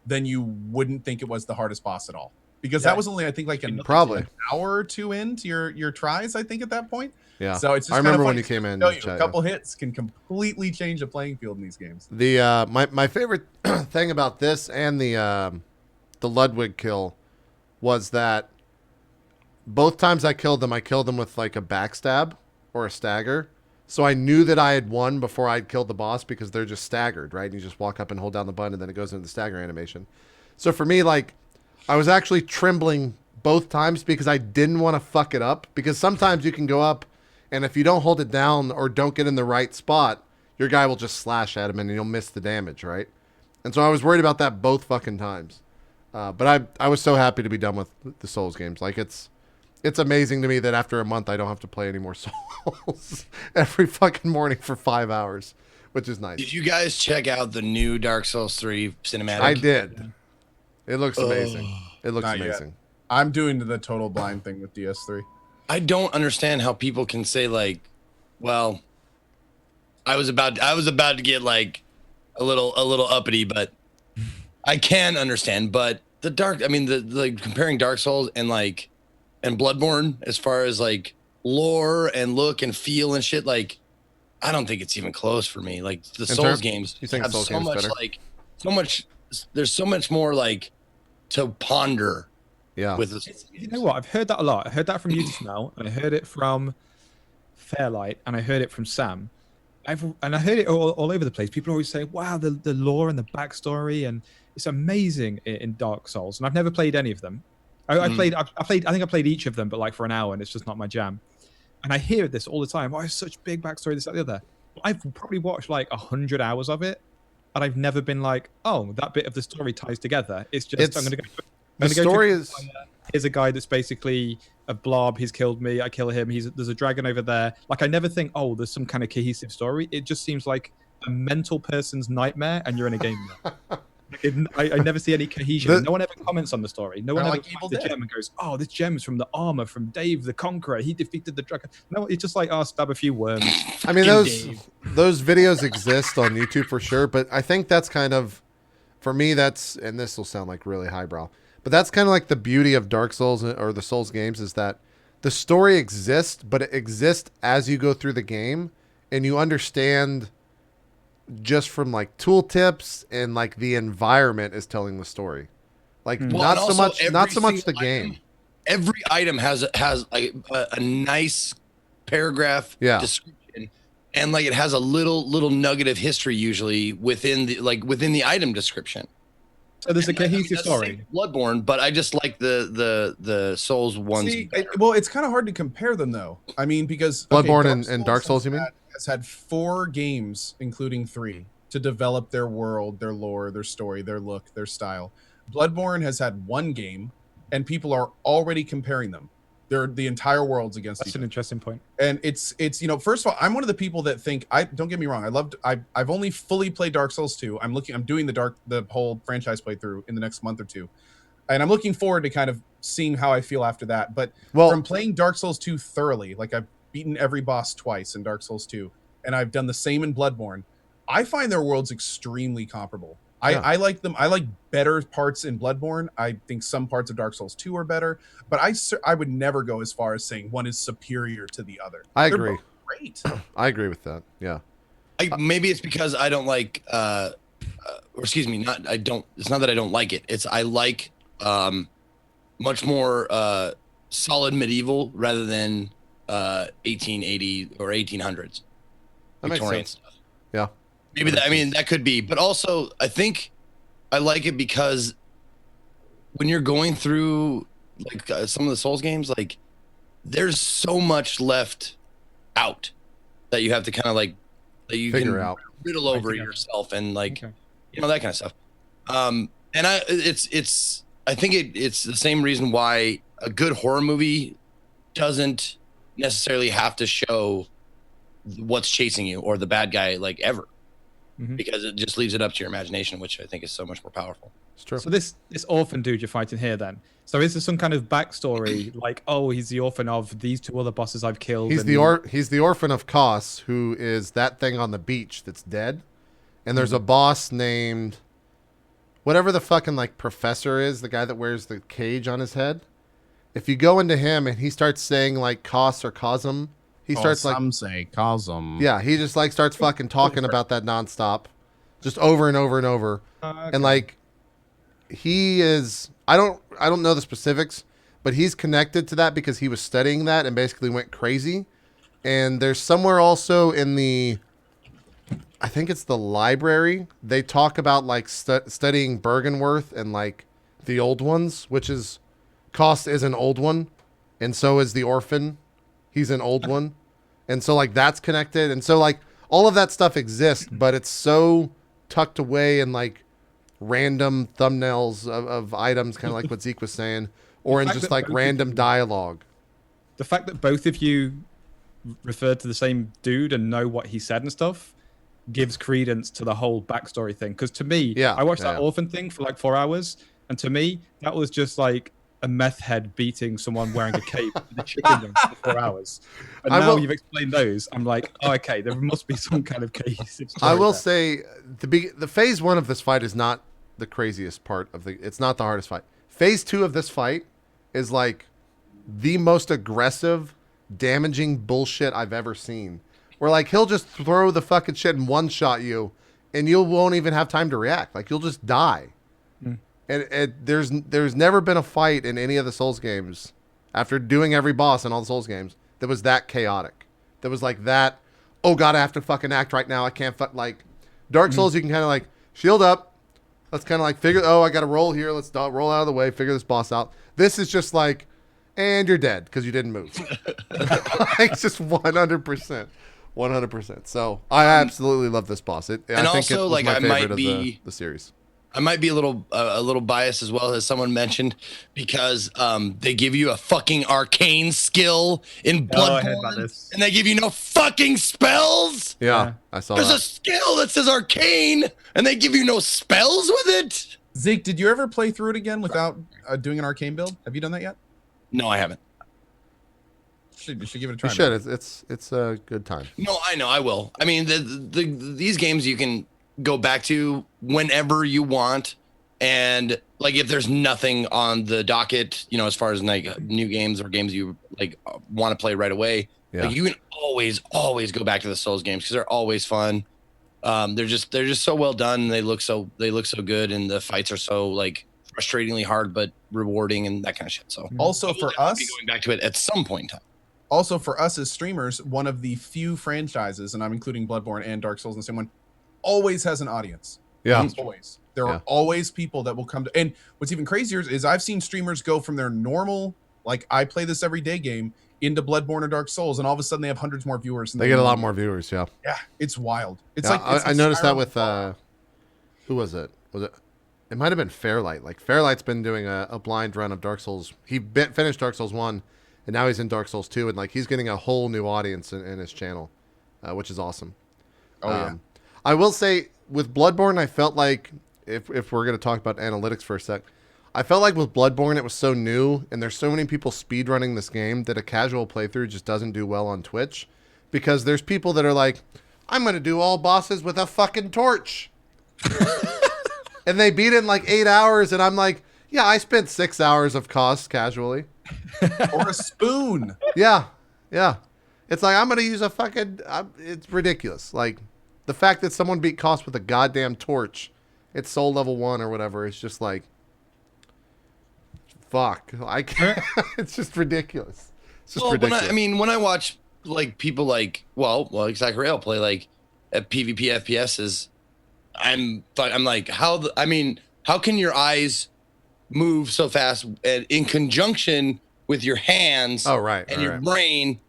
then you wouldn't think it was the hardest boss at all. Because Yeah. that was only I think like Probably. an hour or two into your tries, I think at that point. Yeah. So it's just I remember kinda when funny you came in. to the you, chat, a yeah. couple hits can completely change the playing field in these games. The my favorite thing about this and the Ludwig kill was that both times I killed them with like a backstab or a stagger. So I knew that I had won before I'd killed the boss because they're just staggered, right? And you just walk up and hold down the button and then it goes into the stagger animation. So for me, like I was actually trembling both times because I didn't want to fuck it up, because sometimes you can go up and if you don't hold it down or don't get in the right spot, your guy will just slash at him and you'll miss the damage, right? And so I was worried about that both fucking times. But I was so happy to be done with the Souls games. Like it's amazing to me that after a month I don't have to play any more Souls every fucking morning for 5 hours, which is nice. Did you guys check out the new Dark Souls 3 cinematic? I did. It looks amazing. It looks Not yet. amazing. I'm doing the total blind thing with DS3. I don't understand how people can say like, well, I was about to get like a little uppity, but I can understand. But the comparing Dark Souls and Bloodborne as far as like lore and look and feel and shit, like I don't think it's even close for me. Like the Souls games have so much there's so much more like to ponder. Yeah. With this. You know what? I've heard that a lot. I heard that from you just now, and I heard it from Fairlight, and I heard it from Sam. I heard it all over the place. People always say, "Wow, the lore and the backstory, and it's amazing in Dark Souls." And I've never played any of them. I think I played each of them, but like for an hour, and it's just not my jam. And I hear this all the time. Oh, it's such big backstory, this, that, the other. I've probably watched like 100 hours of it, and I've never been like, "Oh, that bit of the story ties together." It's just I'm going to go. The story is. Here's a guy that's basically a blob. He's killed me. I kill him. There's a dragon over there. Like I never think, oh, there's some kind of cohesive story. It just seems like a mental person's nightmare, and you're in a game. I never see any cohesion. No one ever comments on the story. No one ever finds the gem and goes, oh, this gem's from the armor from Dave the Conqueror. He defeated the dragon. No, it's just like, oh, stab a few worms. I mean, those videos exist on YouTube for sure, but I think that's kind of, for me, and this will sound like really highbrow, but that's kind of like the beauty of Dark Souls or the Souls games is that the story exists, but it exists as you go through the game and you understand just from like tooltips and like the environment is telling the story. Like not so much the game. Every item has like a nice paragraph description, and like it has a little nugget of history usually within the item description. So there's a cohesive story. Bloodborne, but I just like the Souls ones. Well, it's kind of hard to compare them though. I mean, because Bloodborne and Dark Souls, you mean? Has had 4 games, including 3, to develop their world, their lore, their story, their look, their style. Bloodborne has had 1 game, and people are already comparing them. They're the entire world's against each other. That's an interesting point. And it's first of all, I'm one of the people that think don't get me wrong, I've only fully played Dark Souls 2. I'm doing the whole franchise playthrough in the next month or 2. And I'm looking forward to kind of seeing how I feel after that. But from playing Dark Souls 2 thoroughly, like I've beaten every boss twice in Dark Souls 2, and I've done the same in Bloodborne, I find their worlds extremely comparable. I like them. I like better parts in Bloodborne. I think some parts of Dark Souls 2 are better, but I would never go as far as saying one is superior to the other. I agree. Great. I agree with that. Yeah. Maybe it's because I don't like, or excuse me, it's not that I don't like it. It's I like much more solid medieval rather than 1880 or 1800s. That makes sense. Stuff. Yeah. Maybe that could be, but also I think I like it because when you're going through like some of the Souls games, like there's so much left out that you have to kind of like that you figure can out, riddle over yourself and like you know that kind of stuff. And I think it's the same reason why a good horror movie doesn't necessarily have to show what's chasing you or the bad guy like ever. Because it just leaves it up to your imagination, which I think is so much more powerful. It's true. So this orphan dude you're fighting here, then. So is there some kind of backstory, like, oh, he's the orphan of these 2 other bosses I've killed? He's the orphan of Kos, who is that thing on the beach that's dead. And there's a boss named whatever the fucking like professor is, the guy that wears the cage on his head. If you go into him and he starts saying like Kos or Cosm. He starts like some say Cosm. Yeah, he just like starts fucking talking about that nonstop, just over and over and over. Okay. And like he is, I don't know the specifics, but he's connected to that because he was studying that and basically went crazy. And there's somewhere also in I think it's the library, they talk about like studying Bergenworth and like the old ones, which is Kos is an old one, and so is the orphan. He's an old one. And so like that's connected. And so like all of that stuff exists, but it's so tucked away and like random thumbnails of items, kind of like what Zeke was saying, or in fact just that like both random of you- dialogue. The fact that both of you referred to the same dude and know what he said and stuff gives credence to the whole backstory thing. Because to me, Yeah, I watched yeah, that yeah. orphan thing for like 4 hours, and to me, that was just like a meth head beating someone wearing a cape with a chicken wing for 4 hours. And I now will- you've explained those, I'm like, oh, okay, there must be some kind of case. I will say the phase 1 of this fight is not the craziest part of the. It's not the hardest fight. Phase 2 of this fight is like the most aggressive, damaging bullshit I've ever seen. Where like he'll just throw the fucking shit and one shot you, and you won't even have time to react. Like you'll just die. And there's never been a fight in any of the Souls games after doing every boss in all the Souls games that was that chaotic. That was like that. Oh god, I have to fucking act right now. I can't like Dark Souls. You can kind of like shield up. Let's kind of like figure. Oh, I got to roll here. Let's roll out of the way. Figure this boss out. This is just like, and you're dead because you didn't move. It's just 100%. 100%. So I absolutely love this boss. I think also, it was like, my I favorite might of be- the series. I might be a little biased as well, as someone mentioned, because they give you a fucking arcane skill in Oh, I heard about Bloodborne, this. and they give you no fucking spells. Yeah, Yeah. I saw There's that. a skill that says arcane, and they give you no spells with it. Zeke, did you ever play through it again without doing an arcane build? Have you done that yet? No, I haven't. You should give it a try. You should. It's a good time. No, I know I will. I mean, these games you can go back to whenever you want, and like if there's nothing on the docket, you know, as far as like new games or games you like want to play right away, Yeah. like you can always go back to the Souls games because they're always fun. They're just so well done. And they look so good, and the fights are so like frustratingly hard but rewarding and that kind of shit. So Also I will for definitely us, be going back to it at some point in time. also for us as streamers, one of the few franchises, and I'm including Bloodborne and Dark Souls in the same one, always has an audience. Yeah. Always. There Yeah. are always people that will come to, and what's even crazier is I've seen streamers go from their normal, like I play this every day game into Bloodborne or Dark Souls, and all of a sudden they have hundreds more viewers. than They get a lot normally more do. viewers. Yeah. Yeah, it's wild. It's Yeah, like it's I noticed that with spiral. who was it? Was it? It might have been Fairlight. Like Fairlight's been doing a blind run of Dark Souls. He finished Dark Souls 1, and now he's in Dark Souls 2, and like he's getting a whole new audience in his channel, which is awesome. Oh yeah. I will say with Bloodborne, I felt like if we're gonna talk about analytics for a sec, I felt like with Bloodborne it was so new, and there's so many people speedrunning this game that a casual playthrough just doesn't do well on Twitch, because there's people that are like, I'm gonna do all bosses with a fucking torch. And they beat it in like 8 hours, and I'm like, yeah, I spent 6 hours of cost casually. Or a spoon. Yeah, yeah. It's like, I'm going to use a fucking... it's ridiculous. Like, the fact that someone beat cost with a goddamn torch, it's soul level 1 or whatever, it's just like... Fuck. I can't... it's just ridiculous. It's just ridiculous. When I watch like people like like Zach Rail play like at PvP FPSs, I'm like, how can your eyes move so fast and in conjunction with your hands Oh, right. and right, your right. brain?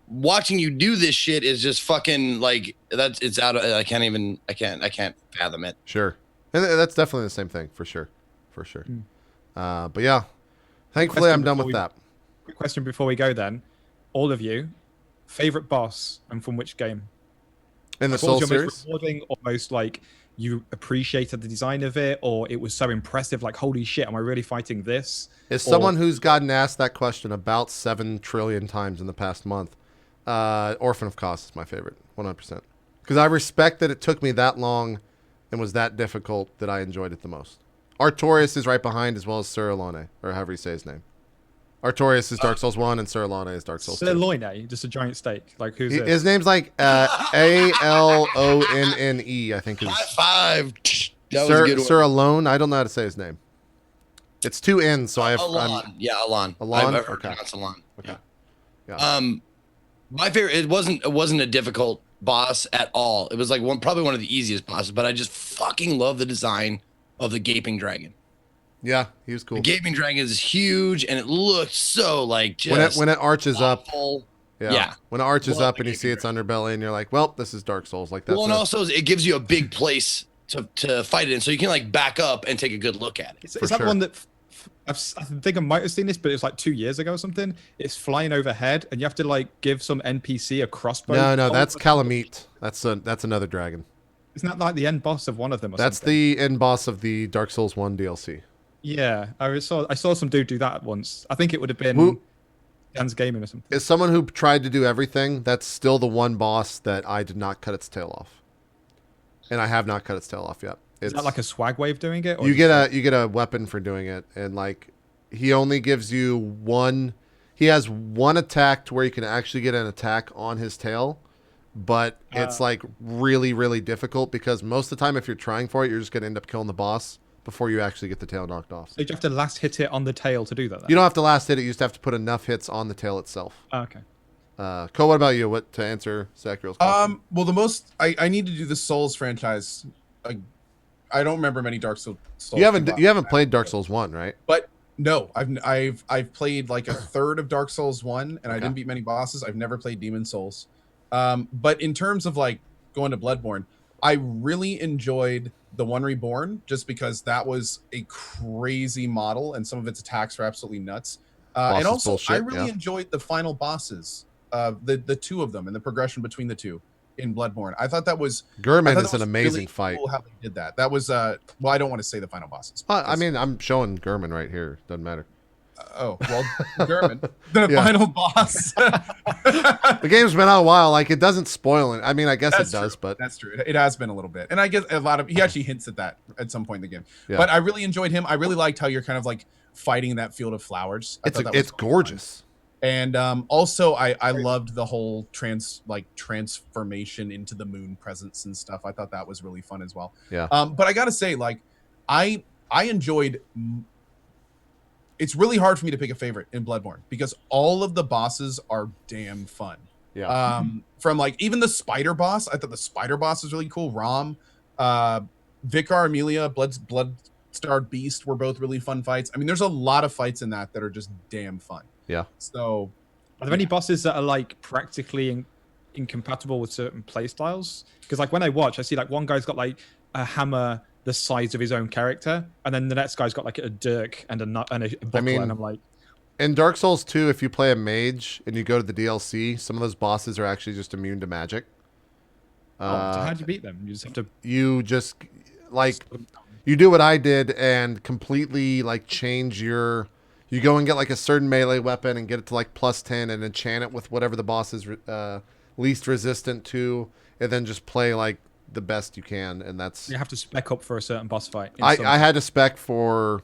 Watching you do this shit is just fucking like it's out of I can't fathom it. Sure. And that's definitely the same thing, for sure. For sure. But yeah, thankfully Question I'm done before with we- that. Quick question before we go then. All of you, favorite boss and from which game? In the What Soul was your series? most rewarding, or most like you appreciated the design of it, or it was so impressive, like holy shit, am I really fighting this? As Or- someone who's gotten asked that question about 7 trillion times in the past month, Orphan of Kos is my favorite, 100%. Because I respect that it took me that long and was that difficult that I enjoyed it the most. Artorias is right behind, as well as Sir Alone, or however you say his name. Artorias is Dark Souls 1, and Sir Alone is Dark Souls 2. Sirloin, just a giant steak. Like who's this? His name's like Alonne, I think is High five. That was a good one. Sir Alone. I don't know how to say his name. It's 2 N's, so I have. Alon. Yeah, Alon. Alon? I've heard Okay. pronounced Alon. Okay. Yeah. Yeah. My favorite. It wasn't a difficult boss at all. It was like probably one of the easiest bosses. But I just fucking love the design of the gaping dragon. Yeah, he was cool. The gaping dragon is huge, and it looks so like just When it arches up. awful. Yeah. Yeah. When it arches Love up the and you see gaping its underbelly, and you're like, well, this is Dark Souls. Like that's Well, and also it gives you a big place to fight it in, so you can like back up and take a good look at it. Is For that sure. one that I think I might have seen this, but it was like 2 years ago or something. It's flying overhead, and you have to like give some NPC a crossbow. No, that's Calamite. That's another dragon. Isn't that like the end boss of one of them? Or That's something? the end boss of the Dark Souls 1 DLC. Yeah, I saw some dude do that once. I think it would have been Who- Dan's Gaming or something. As someone who tried to do everything, that's still the one boss that I did not cut its tail off, and I have not cut its tail off yet. Is that like a swag way of doing it? Or You get a weapon for doing it, and like he only gives you one. He has one attack to where you can actually get an attack on his tail, but it's like really, really difficult because most of the time, if you're trying for it, you're just gonna end up killing the boss before you actually get the tail knocked off. So you have to last hit it on the tail to do that. Then? You don't have to last hit it; you just have to put enough hits on the tail itself. Oh, okay. Cole, what about you? What to answer Sacriel's question? Well, the most I need to do the Souls franchise. I don't remember many Dark Souls. You haven't played Dark Souls 1, right? But no, I've played like a third of Dark Souls 1, and I didn't beat many bosses. I've never played Demon Souls. But in terms of like going to Bloodborne, I really enjoyed the One Reborn just because that was a crazy model, and some of its attacks were absolutely nuts. Boss And is also, bullshit, I really yeah. enjoyed the final bosses, the two of them, and the progression between the two in Bloodborne. I thought that was Gurman I thought is that an was amazing really fight. cool how they did that. That was well, I don't want to say the final bosses. I because- mean, I'm showing Gurman right here. Doesn't matter. oh well, German, the Yeah. final boss. The game's been out a while. Like, it doesn't spoil it. I mean, I guess That's it does, true. but That's true. It has been a little bit, and I guess a lot of he actually hints at that at some point in the game. Yeah. But I really enjoyed him. I really liked how you're kind of like fighting in that field of flowers. I thought that was it's really fun. gorgeous. And also, I loved the whole transformation into the moon presence and stuff. I thought that was really fun as well. Yeah. But I gotta say, like, I enjoyed. It's really hard for me to pick a favorite in Bloodborne because all of the bosses are damn fun. Yeah. From like even the spider boss, I thought the spider boss was really cool. Rom, Vicar Amelia, Blood-Starved Beast were both really fun fights. I mean, there's a lot of fights in that are just damn fun. Yeah. So, Are there any bosses that are like practically incompatible with certain playstyles? Because like when I watch, I see like one guy's got like a hammer the size of his own character, and then the next guy's got like a dirk and a buckler, mean, and I'm like, In Dark Souls 2, if you play a mage and you go to the DLC, some of those bosses are actually just immune to magic. so how do you beat them? You just have to. You just like you do what I did and completely like change your. You go and get like a certain melee weapon and get it to like +10 and enchant it with whatever the boss is least resistant to, and then just play like the best you can, and that's. You have to spec up for a certain boss fight. I had to spec for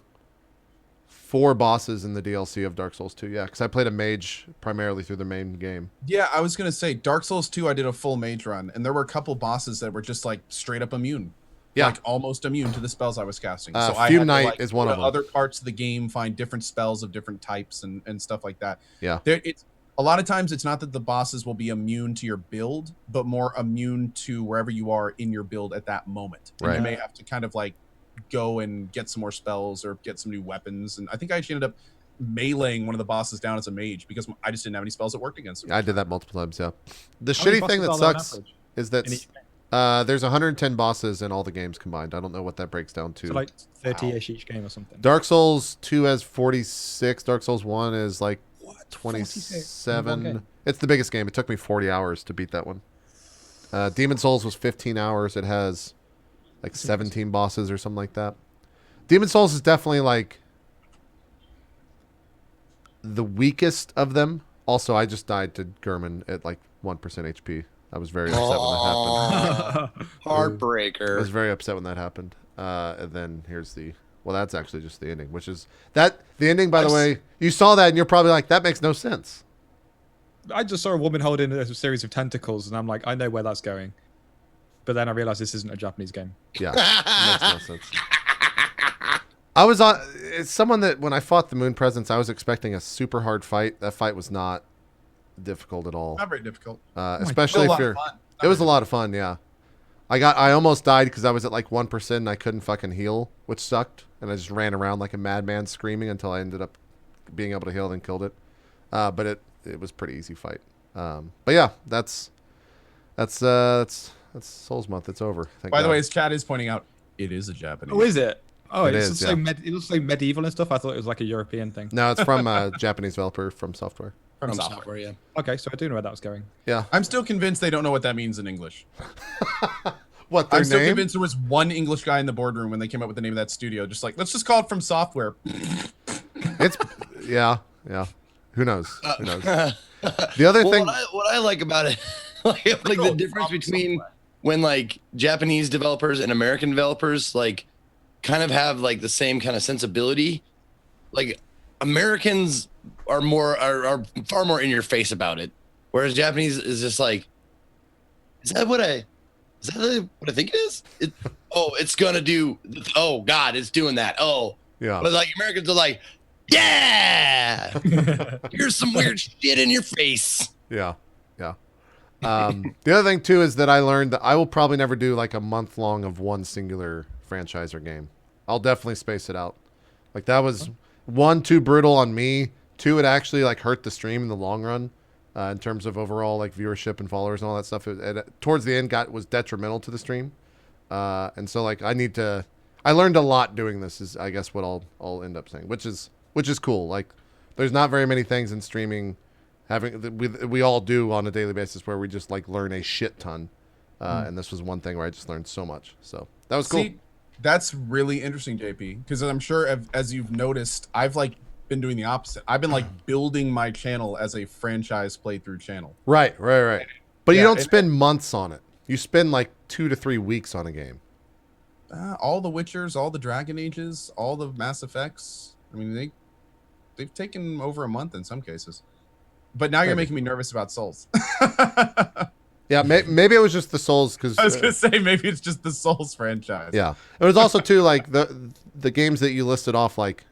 4 bosses in the DLC of Dark Souls 2, yeah, because I played a mage primarily through the main game. yeah, I was gonna say Dark Souls 2. I did a full mage run, and there were a couple bosses that were just like straight up immune. Yeah. Like almost immune to the spells I was casting. So I Fume had to, Knight like, is one go of to them. other parts of the game, find different spells of different types and stuff like that. Yeah. It's a lot of times it's not that the bosses will be immune to your build, but more immune to wherever you are in your build at that moment. And Right. you may have to kind of like go and get some more spells or get some new weapons. And I think I actually ended up meleeing one of the bosses down as a mage because I just didn't have any spells that worked against him. I did that multiple times, yeah. The How many shitty thing that bosses are there on sucks average is that in each game? there's 110 bosses in all the games combined. I don't know what that breaks down to. So like 30-ish each game or something. Dark Souls 2 has 46. Dark Souls 1 is like 46 in one 27. game? It's the biggest game. It took me 40 hours to beat that one. Demon Souls was 15 hours. It has like 17 bosses or something like that. Demon Souls is definitely like the weakest of them. Also, I just died to Gurman at like 1% HP. I was very upset when that happened. I was Heartbreaker. very upset when that happened. And then here's the. Well, that's actually just the ending, which is that the ending. By the way, you saw that and you're probably like, that makes no sense. I just saw a woman holding a series of tentacles, and I'm like, I know where that's going. But then I realized this isn't a Japanese game. Yeah, it makes no sense. I was on. It's someone that when I fought the Moon Presence, I was expecting a super hard fight. That fight was not difficult at all. Not very difficult. Especially Still a if lot of you're. fun. It was a lot of fun. Yeah, I almost died because I was at like 1% and I couldn't fucking heal, which sucked. And I just ran around like a madman screaming until I ended up being able to heal and killed it. But it was a pretty easy fight. But yeah, that's Souls Month. It's over. Thank By the God. way, as Chad is pointing out, It is a Japanese. Oh, is it? Oh, It it's is, so it looks so medieval and stuff. I thought it was like a European thing. No, it's from a Japanese developer from Software. From software, software. yeah. Okay, so I do know where that was going. Yeah. I'm still convinced they don't know what that means in English. What, their I'm still name? convinced there was one English guy in the boardroom when they came up with the name of that studio. Just like, let's just call it From Software. It's yeah. Who knows? Who knows? The other thing, what I like about it, like the difference between when like Japanese developers and American developers like kind of have like the same kind of sensibility. Like Americans are far more in your face about it, whereas Japanese is just like, is that what I think it is? It's gonna do. Oh God, it's doing that. Oh yeah. but like Americans are like, yeah, here's some weird shit in your face. Yeah. The other thing too is that I learned that I will probably never do like a month long of one singular franchise or game. I'll definitely space it out. Like that was one, too brutal on me. Two, it actually like hurt the stream in the long run in terms of overall like viewership and followers and all that stuff. It towards the end was detrimental to the stream. And so like I learned a lot doing this is I guess what I'll end up saying, which is cool. Like there's not very many things in streaming we all do on a daily basis where we just like learn a shit ton. And this was one thing where I just learned so much. So that was cool. See, that's really interesting, JP, because I'm sure as you've noticed, I've like been doing the opposite. I've been like building my channel as a franchise playthrough channel. Right. But Yeah, you don't spend months on it. You spend like 2 to 3 weeks on a game. All the Witchers, all the Dragon Ages, all the Mass Effects. I mean, they've taken over a month in some cases. But now you're making me nervous about Souls. Yeah, maybe it was just the Souls because I was gonna say maybe it's just the Souls franchise. Yeah, it was also too like the games that you listed off, like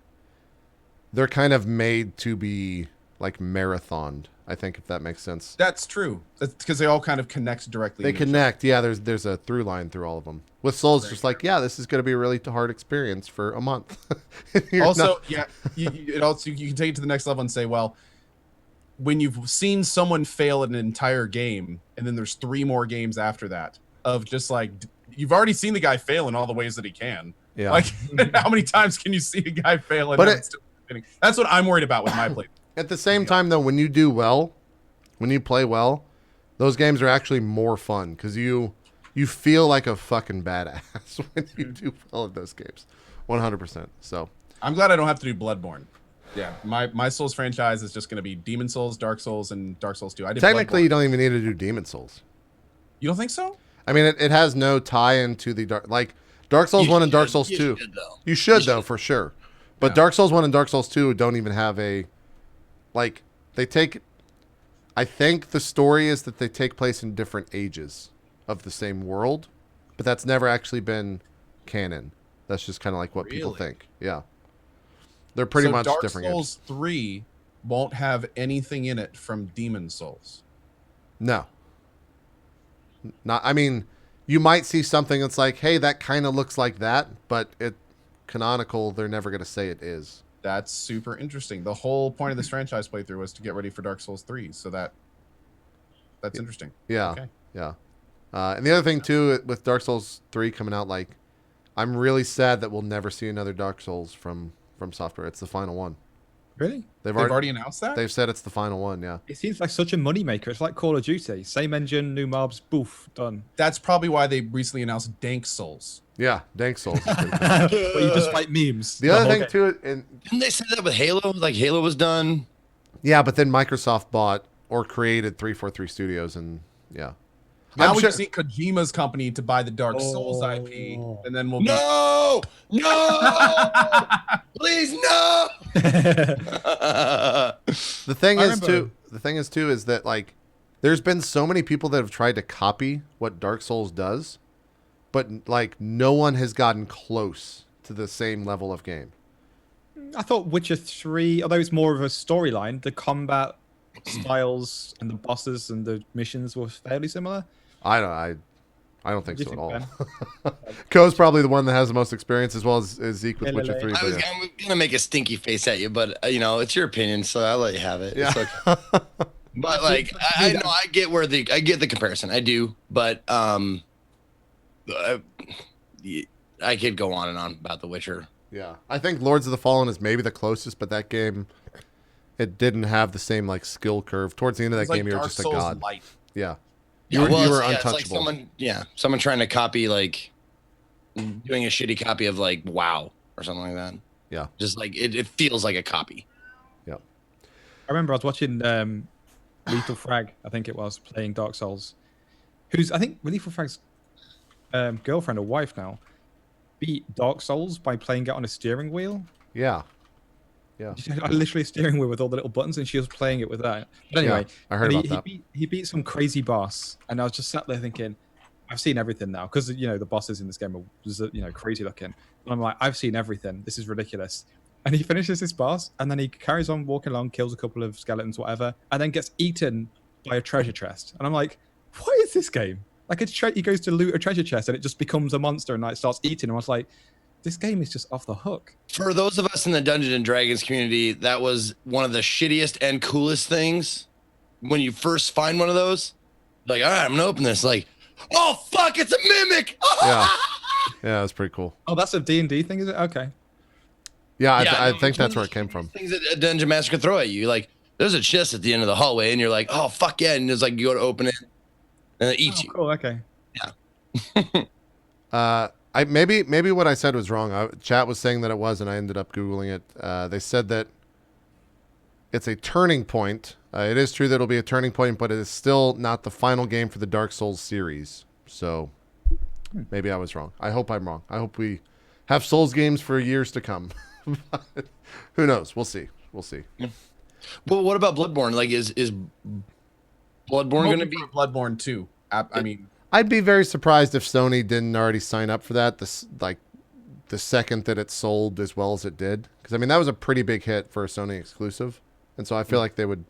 they're kind of made to be like marathoned. I think if that makes sense. That's true. That's because they all kind of connect directly. They connect. Yeah, there's a through line through all of them. With Souls, just like this is going to be a really hard experience for a month. Also, you can take it to the next level and say, well, when you've seen someone fail an entire game, and then there's 3 more games after that of just like you've already seen the guy fail in all the ways that he can. Yeah. Like how many times can you see a guy fail? And But it's still winning? That's what I'm worried about with my play. At the same time, though, when you do well, when you play well, those games are actually more fun because you feel like a fucking badass when you do well in those games. 100%. So I'm glad I don't have to do Bloodborne. Yeah, my Souls franchise is just going to be Demon Souls, Dark Souls, and Dark Souls 2. I did technically, Bloodborne. you don't even need to do Demon Souls. You don't think so? I mean, it has no tie into the Dark Souls 1 and Dark Souls 2. You should, though, for sure. But Yeah. Dark Souls 1 and Dark Souls 2 don't even have a they take. I think the story is that they take place in different ages of the same world, but that's never actually been canon. That's just kind of like what people Really? think. Yeah. They're pretty So much Dark different Souls 3 won't have anything in it from Demon Souls. games. No. Not. I mean, you might see something that's like, hey, that kind of looks like that, but it canonical. They're never going to say it is. That's super interesting. The whole point of this franchise playthrough was to get ready for Dark Souls 3, so that's interesting. Yeah. Okay. Yeah. And the other thing too with Dark Souls 3 coming out, like, I'm really sad that we'll never see another Dark Souls from Software. It's the final one. Really? They've already announced that? They've said it's the final one. Yeah. It seems like such a moneymaker. It's like Call of Duty. Same engine, new mobs, boof, done. That's probably why they recently announced Dank Souls. Yeah. Dank Souls. Is pretty cool. But you just fight memes. The other whole thing game. too, and Didn't they say that with Halo? Like Halo was done. yeah, but then Microsoft bought or created 343 Studios, and yeah. Now I'm we sure- just need Kojima's company to buy the Dark Souls IP, and then we'll be... No, please no. The thing I is remember- too is that like there's been so many people that have tried to copy what Dark Souls does, but like no one has gotten close to the same level of game. I thought Witcher 3, although it's more of a storyline, the combat styles and the bosses and the missions were fairly similar. I don't think What so do at you all. think, Co's probably the one that has the most experience, as well as Zeke with Hey, Witcher Lele. 3. I was But yeah. I'm gonna make a stinky face at you, but it's your opinion, so I'll let you have it. It's Yeah. okay. But like, I know I get the comparison. I do, but I could go on and on about The Witcher. Yeah, I think Lords of the Fallen is maybe the closest, but that game, it didn't have the same like skill curve. Towards the end of that It's like game, you were Dark just a Souls god. light. Yeah, Yeah, you were it's untouchable. like someone trying to copy like doing a shitty copy of like WoW or something like that. Yeah, Just like it feels like a copy. yeah. I remember I was watching Lethal Frag, I think it was, playing Dark Souls. Who's I think Lethal Frag's girlfriend or wife now beat Dark Souls by playing it on a steering wheel. Yeah. Yeah. She had literally a steering wheel with all the little buttons, and she was playing it with that. But anyway, I heard and about that. He beat some crazy boss, and I was just sat there thinking, I've seen everything now, because the bosses in this game are crazy looking. And I'm like, I've seen everything. This is ridiculous. And he finishes this boss, and then he carries on walking along, kills a couple of skeletons, whatever, and then gets eaten by a treasure chest. And I'm like, what is this game? Like he goes to loot a treasure chest, and it just becomes a monster, and like starts eating. And I was like, this game is just off the hook. For those of us in the Dungeons and Dragons community, that was one of the shittiest and coolest things. When you first find one of those, like, all right, I'm gonna open this. Like, oh fuck, it's a mimic. Yeah. Yeah, that's pretty cool. Oh, that's a D&D thing, is it? Okay. Yeah, I no, think it's that's one where of it came the from. Things that a dungeon master could throw at you. Like, there's a chest at the end of the hallway, and you're like, oh fuck yeah, and it's like you go to open it, and it eats you. Cool. Okay. Maybe what I said was wrong. Chat was saying that it was, and I ended up Googling it. They said that it's a turning point. It is true that it'll be a turning point, but it is still not the final game for the Dark Souls series. So maybe I was wrong. I hope I'm wrong. I hope we have Souls games for years to come. Who knows? We'll see. We'll see. Well, what about Bloodborne? Like, is Bloodborne going to be Bloodborne 2? I mean, I'd be very surprised if Sony didn't already sign up for that. The second that it sold as well as it did, because I mean that was a pretty big hit for a Sony exclusive, and so I feel like they would.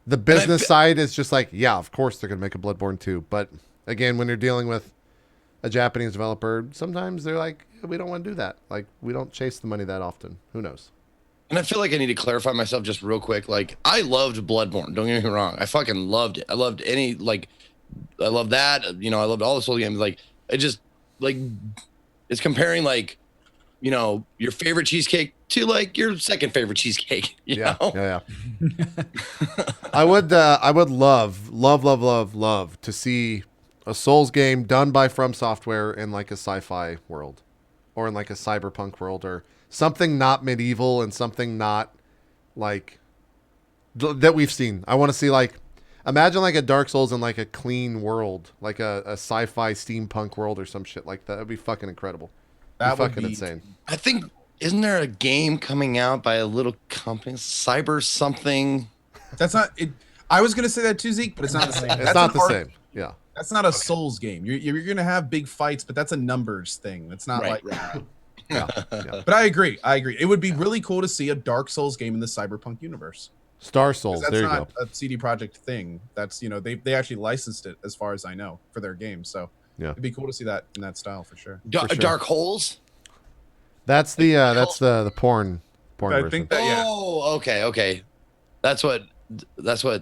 The business side is just like, yeah, of course they're gonna make a Bloodborne 2, but again, when you're dealing with a Japanese developer, sometimes they're like, we don't want to do that. Like, we don't chase the money that often. Who knows? And I feel like I need to clarify myself just real quick. Like, I loved Bloodborne. Don't get me wrong. I fucking loved it. I loved I love that. I loved all the Soul games. Like, it just, like, it's comparing, like, your favorite cheesecake to, like, your second favorite cheesecake. You know? Yeah. I would love to see a Souls game done by From Software in, like, a sci-fi world. Or in, like, a cyberpunk world. Or something not medieval and something not, like, that we've seen. I want to see, like, imagine like a Dark Souls in like a clean world, like a sci-fi steampunk world or some shit like that. That'd be fucking incredible. That would fucking be insane. I think, isn't there a game coming out by a little company, Cyber something? That's not it. I was gonna say that too, Zeke, but it's not the same. It's not the same. Yeah. That's not a Souls game. You're gonna have big fights, but that's a numbers thing. That's not Right. Yeah. But I agree. It would be really cool to see a Dark Souls game in the cyberpunk universe. Star 'Cause Souls. That's There you not go. a CD Projekt thing. That's they actually licensed it as far as I know for their game. So Yeah. it'd be cool to see that in that style for sure. sure. Dark Holes? That's the porn I version. think that yeah. Oh, okay. That's what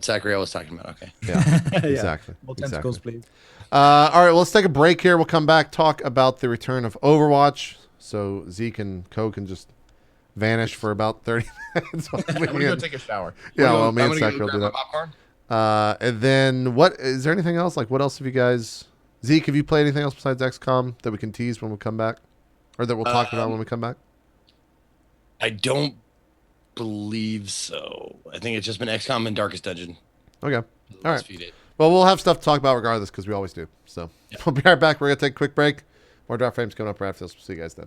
Zachariah was talking about. Okay. Yeah. Yeah. Exactly. More Exactly. tentacles, please. All right, well, let's take a break here. We'll come back, talk about the return of Overwatch. So Zeke and Co can just vanish for about 30 minutes. I'm gonna go take a shower. Yeah, well, me I'm and gonna Zach go will do grab that. my popcorn. And then what is there anything else? Like, what else have you guys? Zeke, have you played anything else besides XCOM that we can tease when we come back, or that we'll talk about when we come back? I don't believe so. I think it's just been XCOM and Darkest Dungeon. Okay. All right. Last few days. Well, we'll have stuff to talk about regardless because we always do. So we'll be right back. We're gonna take a quick break. More drop frames coming up right after this. We'll see you guys then.